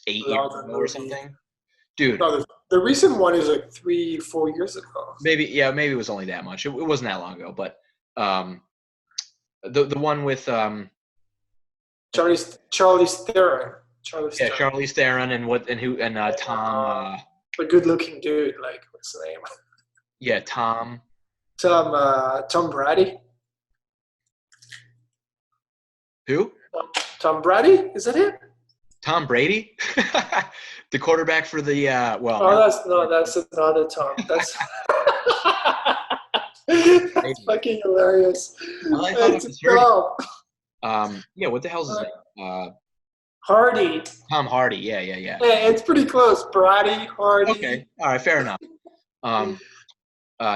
8 years ago or something. Dude. No, the recent one is like 3-4 years ago. Maybe it was only that much. It wasn't that long ago, but the one with Charlize Theron. Charlize Theron and Tom. A good-looking dude. Like what's the name? Yeah, Tom Brady. Who? Tom Brady? Is that it? Tom Brady, the quarterback for the that's another Tom. That's that's fucking hilarious. It's Tom. Yeah, what the hell is his name? Hardy. Tom Hardy. Yeah. Yeah, it's pretty close. Brady, Hardy. Okay, all right, fair enough.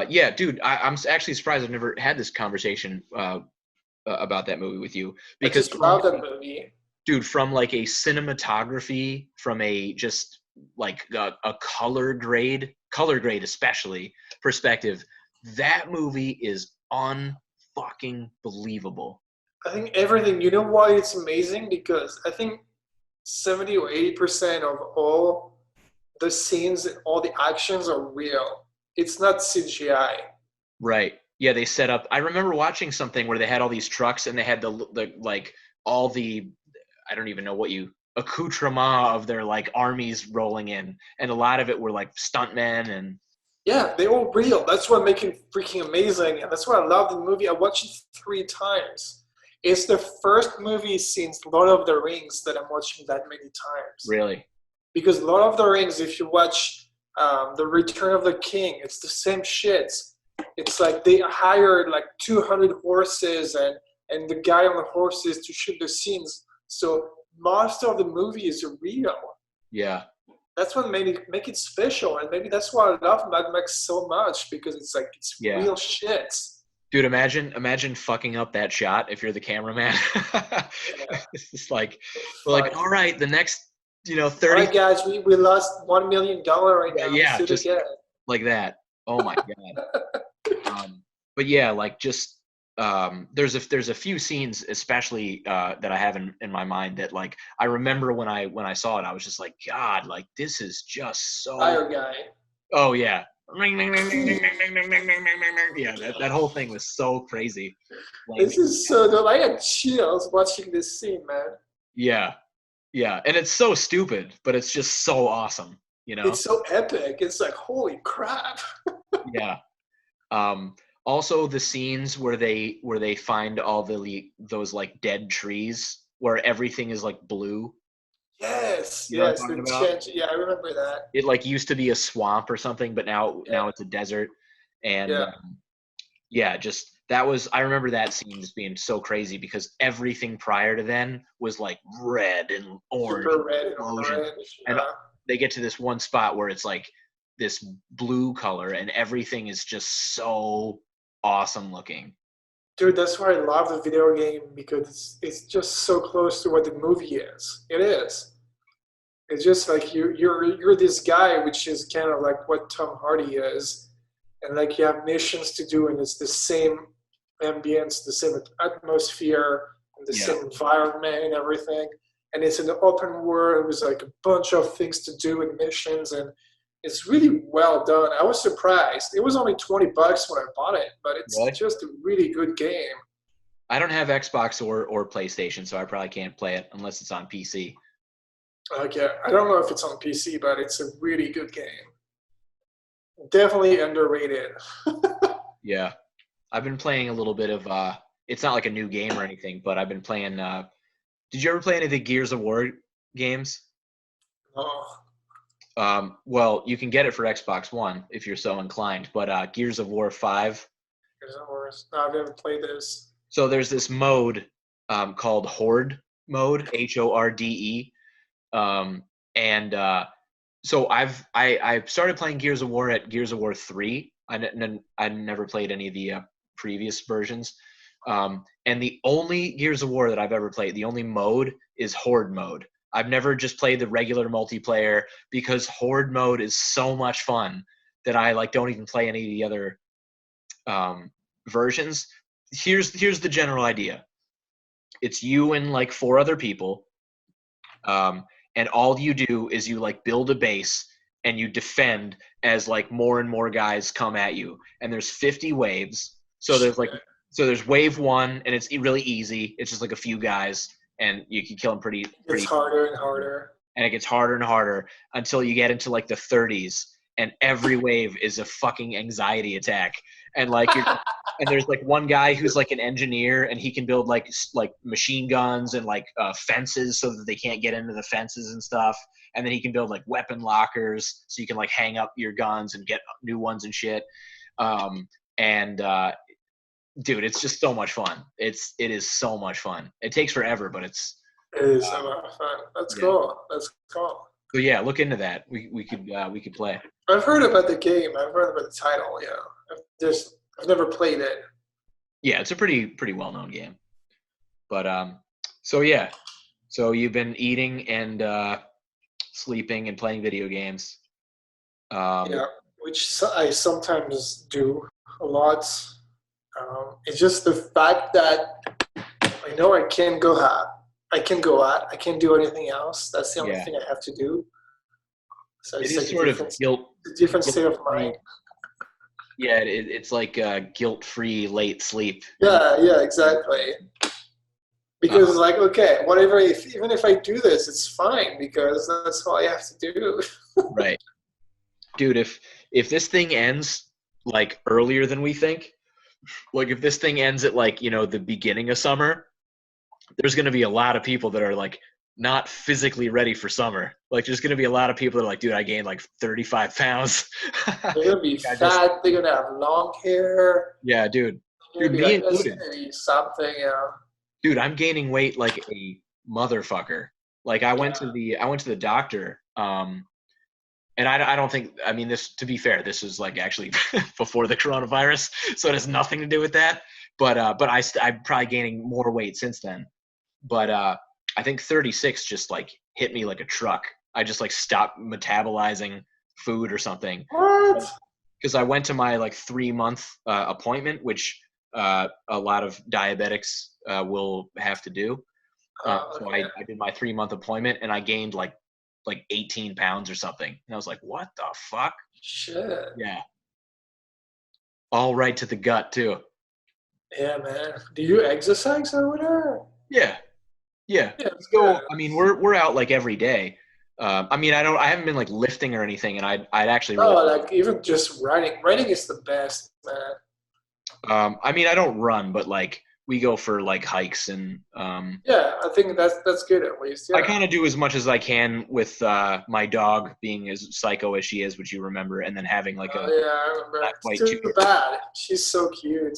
Yeah, dude, I'm actually surprised I've never had this conversation about that movie with you because I just love that movie. Dude, from like a cinematography, from a just like a color grade especially perspective, that movie is unfucking believable. I think everything. You know why it's amazing? Because I think 70 or 80% of all the scenes and all the actions are real. It's not CGI. Right. Yeah, they set up. I remember watching something where they had all these trucks and they had the like all the I don't even know what accoutrement of their like armies rolling in, and a lot of it were like stuntmen and. Yeah, they all real. That's what makes it freaking amazing, and that's why I love the movie. I watched it 3 times. It's the first movie since Lord of the Rings that I'm watching that many times. Really? Because Lord of the Rings, if you watch The Return of the King, it's the same shit. It's like they hired like 200 horses and the guy on the horses to shoot the scenes So most of the movie is real. Yeah. That's what make it special, and maybe that's why I love Mad Max so much, because it's like it's Yeah. real shit. Dude, imagine fucking up that shot if you're the cameraman. It's just like, we're like, all right, the next, 30. All right, guys, we lost $1 million right now. Yeah, Let's do it just again. like that. Oh my god. But yeah, like just there's a few scenes especially that I have in my mind that like I remember when I saw it, I was just like, God, like this is just so. Fire guy. Oh yeah. Yeah, that whole thing was so crazy. This is so dope. I had chills watching this scene, man. Yeah, and it's so stupid, but it's just so awesome, It's so epic. It's like, holy crap. Yeah. Also the scenes where they find all those like dead trees where everything is like blue. Yes, You know what yes. I'm The talking about? change. Yeah, I remember that. It like used to be a swamp or something, but now it's a desert. And just I remember that scene just being so crazy because everything prior to then was like red and orange. Super red and explosion. orange. And Yeah. they get to this one spot where it's like this blue color and everything is just so awesome looking. Dude, that's why I love the video game, because it's just so close to what the movie is. It is. It's just like you're this guy, which is kind of like what Tom Hardy is, and like you have missions to do, and it's the same ambience, the same atmosphere, and the same environment and everything. And it's an open world with like a bunch of things to do and missions, and it's really well done. I was surprised. It was only $20 when I bought it, but it's just a really good game. I don't have Xbox or PlayStation, so I probably can't play it unless it's on PC. Okay, I don't know if it's on PC, but it's a really good game. Definitely underrated. Yeah. I've been playing a little bit of it's not like a new game or anything, but I've been playing did you ever play any of the Gears of War games? Oh. Well, you can get it for Xbox One if you're so inclined, but Gears of War 5. Gears of War. No, I've never played this. So there's this mode called Horde mode, HORDE. So I started playing Gears of War at Gears of War 3. I never played any of the previous versions. And the only Gears of War that I've ever played, the only mode is Horde mode. I've never just played the regular multiplayer because Horde mode is so much fun that I like don't even play any of the other versions. Here's the general idea. It's you and like 4 other people. And all you do is you like build a base and you defend as like more and more guys come at you. And there's 50 waves. So there's wave 1 and it's really easy. It's just like a few guys and you can kill them pretty. It's harder and harder. And it gets harder and harder until you get into like the 30s and every wave is a fucking anxiety attack. And like and there's like one guy who's like an engineer and he can build like machine guns and like fences so that they can't get into the fences and stuff. And then he can build like weapon lockers so you can like hang up your guns and get new ones and shit. Dude, it's just so much fun. It is so much fun. It takes forever, but it is so much fun. That's cool. That's cool. So yeah, look into that. We could play. I've heard about the game. I've heard about the title. Yeah, I've never played it. Yeah, it's a pretty well-known game. But so yeah, so you've been eating and sleeping and playing video games. Yeah, which I sometimes do a lot. It's just the fact that I know I can't go out. I can't do anything else. That's the only thing I have to do. So it's like sort of guilt. A different state of mind. Yeah, it's like guilt-free late sleep. Yeah, exactly. Because like, okay, whatever. Even if I do this, it's fine because that's all I have to do. Right, dude. If this thing ends like earlier than we think, like if this thing ends at like the beginning of summer, there's going to be a lot of people that are like not physically ready for summer. Like there's going to be a lot of people that are like, dude, I gained like 35 pounds. They're going to be fat. They're going to have long hair. Yeah, dude. Dude, me included. Something, Dude, I'm gaining weight like a motherfucker. Like I went to the doctor, and I don't think, I mean, this, to be fair, this was like actually before the coronavirus, so it has nothing to do with that. But I'm probably gaining more weight since then. But I think 36 just like hit me like a truck. I just like stopped metabolizing food or something. What? Because I went to my like 3-month appointment, which a lot of diabetics will have to do. So I did my 3-month appointment, and I gained like 18 pounds or something. And I was like, what the fuck? Shit. Yeah. All right to the gut too. Yeah, man. Do you exercise over there? Yeah. Yeah. So, I mean, we're out like every day. I mean, I haven't been like lifting or anything, and I'd actually really. Oh, like even just running. Running is the best, man. I mean, I don't run, but like we go for like hikes and. Yeah, I think that's good at least. Yeah. I kind of do as much as I can with my dog being as psycho as she is, which you remember, and then having like yeah, I remember. It's too bad. She's so cute.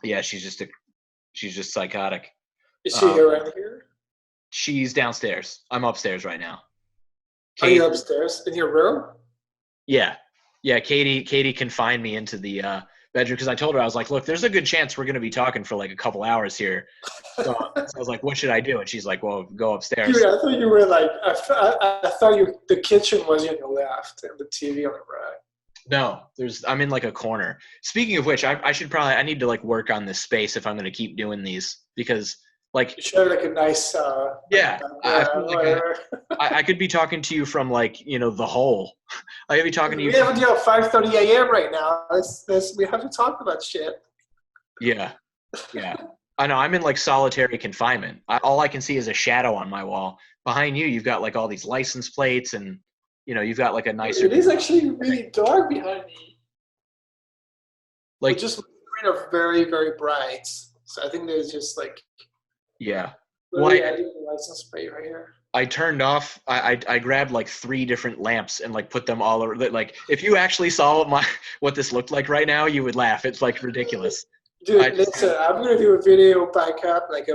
Yeah, she's just psychotic. Is she around here? She's downstairs. I'm upstairs right now. Are you upstairs in your room? Yeah. Katie confined me into the bedroom because I told her, I was like, look, there's a good chance we're going to be talking for like a couple hours here. So I was like, what should I do? And she's like, well, go upstairs. Dude, I thought you were like, I thought the kitchen was on the left and the TV on the right. No, I'm in like a corner. Speaking of which, I need to like work on this space if I'm going to keep doing these, because like you should have like a nice I could be talking to you from like, you know, the hole. I could be talking to you. We have until 5:30 a.m. right now. We have to talk about shit. Yeah. I know. I'm in like solitary confinement. All I can see is a shadow on my wall. Behind you, you've got like all these license plates, and you know, you've got like a nicer. It is actually really dark behind me. Like just very, very bright. So I think there's just like. Yeah. Well, I did the license plate right here. I turned off. I grabbed like 3 different lamps and like put them all over. Like if you actually saw what this looked like right now, you would laugh. It's like ridiculous. Dude, listen, I'm gonna do a video backup, like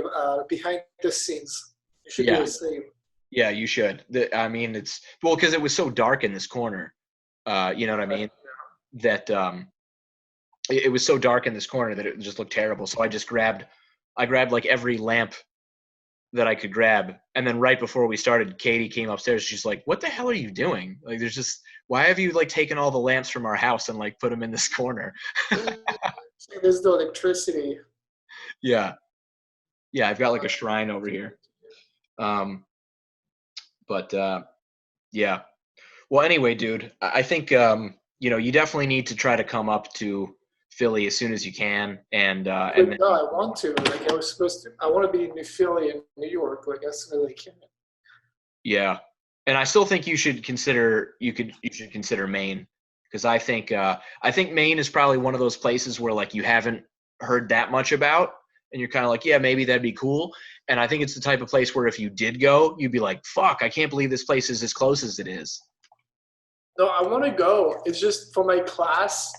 behind the scenes. You should do the same. Yeah, you should. I mean, it's because it was so dark in this corner. You know what I mean? That it was so dark in this corner that it just looked terrible. So I grabbed like every lamp that I could grab. And then right before we started, Katie came upstairs. She's like, what the hell are you doing? Like, why have you like taken all the lamps from our house and like put them in this corner? There's no electricity. Yeah. I've got like a shrine over here. Yeah. Well, anyway, dude, I think, you know, you definitely need to try to come up to Philly as soon as you can, and then, no, I want to. Like I was supposed to. I want to be in Philly and New York, like as soon as I can. Yeah, and I still think you should consider Maine, because I think Maine is probably one of those places where like you haven't heard that much about, and you're kind of like, yeah, maybe that'd be cool. And I think it's the type of place where if you did go, you'd be like, fuck, I can't believe this place is as close as it is. No, I want to go. It's just for my class.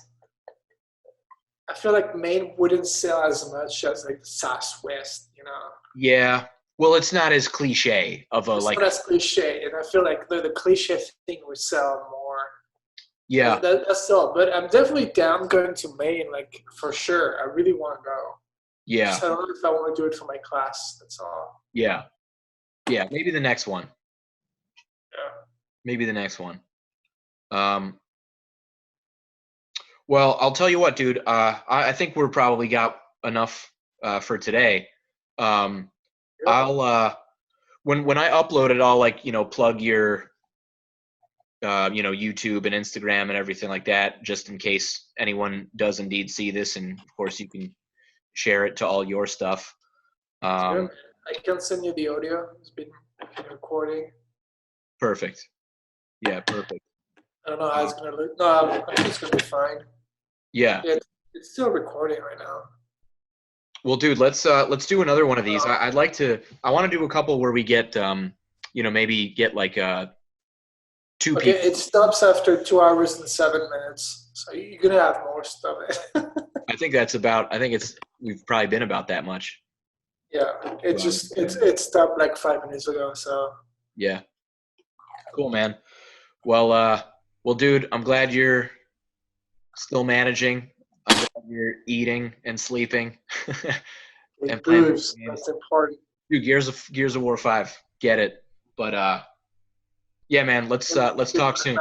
I feel like Maine wouldn't sell as much as like the Southwest, you know. Yeah. Well, it's not as cliche of a it's not as cliche, and I feel like the cliche thing would sell more. Yeah. That's all. But I'm definitely down going to Maine, like for sure. I really want to go. Yeah. Just, I don't know if I want to do it for my class. That's all. Yeah. Maybe the next one. Yeah. Maybe the next one. Well, I'll tell you what, dude. I think we're probably got enough for today. I'll when I upload it, I'll like, you know, plug your you know, YouTube and Instagram and everything like that, just in case anyone does indeed see this, and of course you can share it to all your stuff. I can send you the audio. It's been recording. Perfect. Yeah, perfect. I don't know how it's gonna look. No, I think it's gonna be fine. Yeah. It's still recording right now. Well, dude, let's do another one of these. I want to do a couple where we get you know, maybe get like 2 people. It stops after 2 hours and 7 minutes, so you're gonna have most of it. I think we've probably been about that much. Yeah, it stopped like 5 minutes ago. So Yeah. Cool, man. Well, dude, I'm glad you're still managing. I'm glad you're eating and sleeping and it playing proves games. that's important. Dude, Gears of War 5. Get it. But yeah, man, let's talk soon.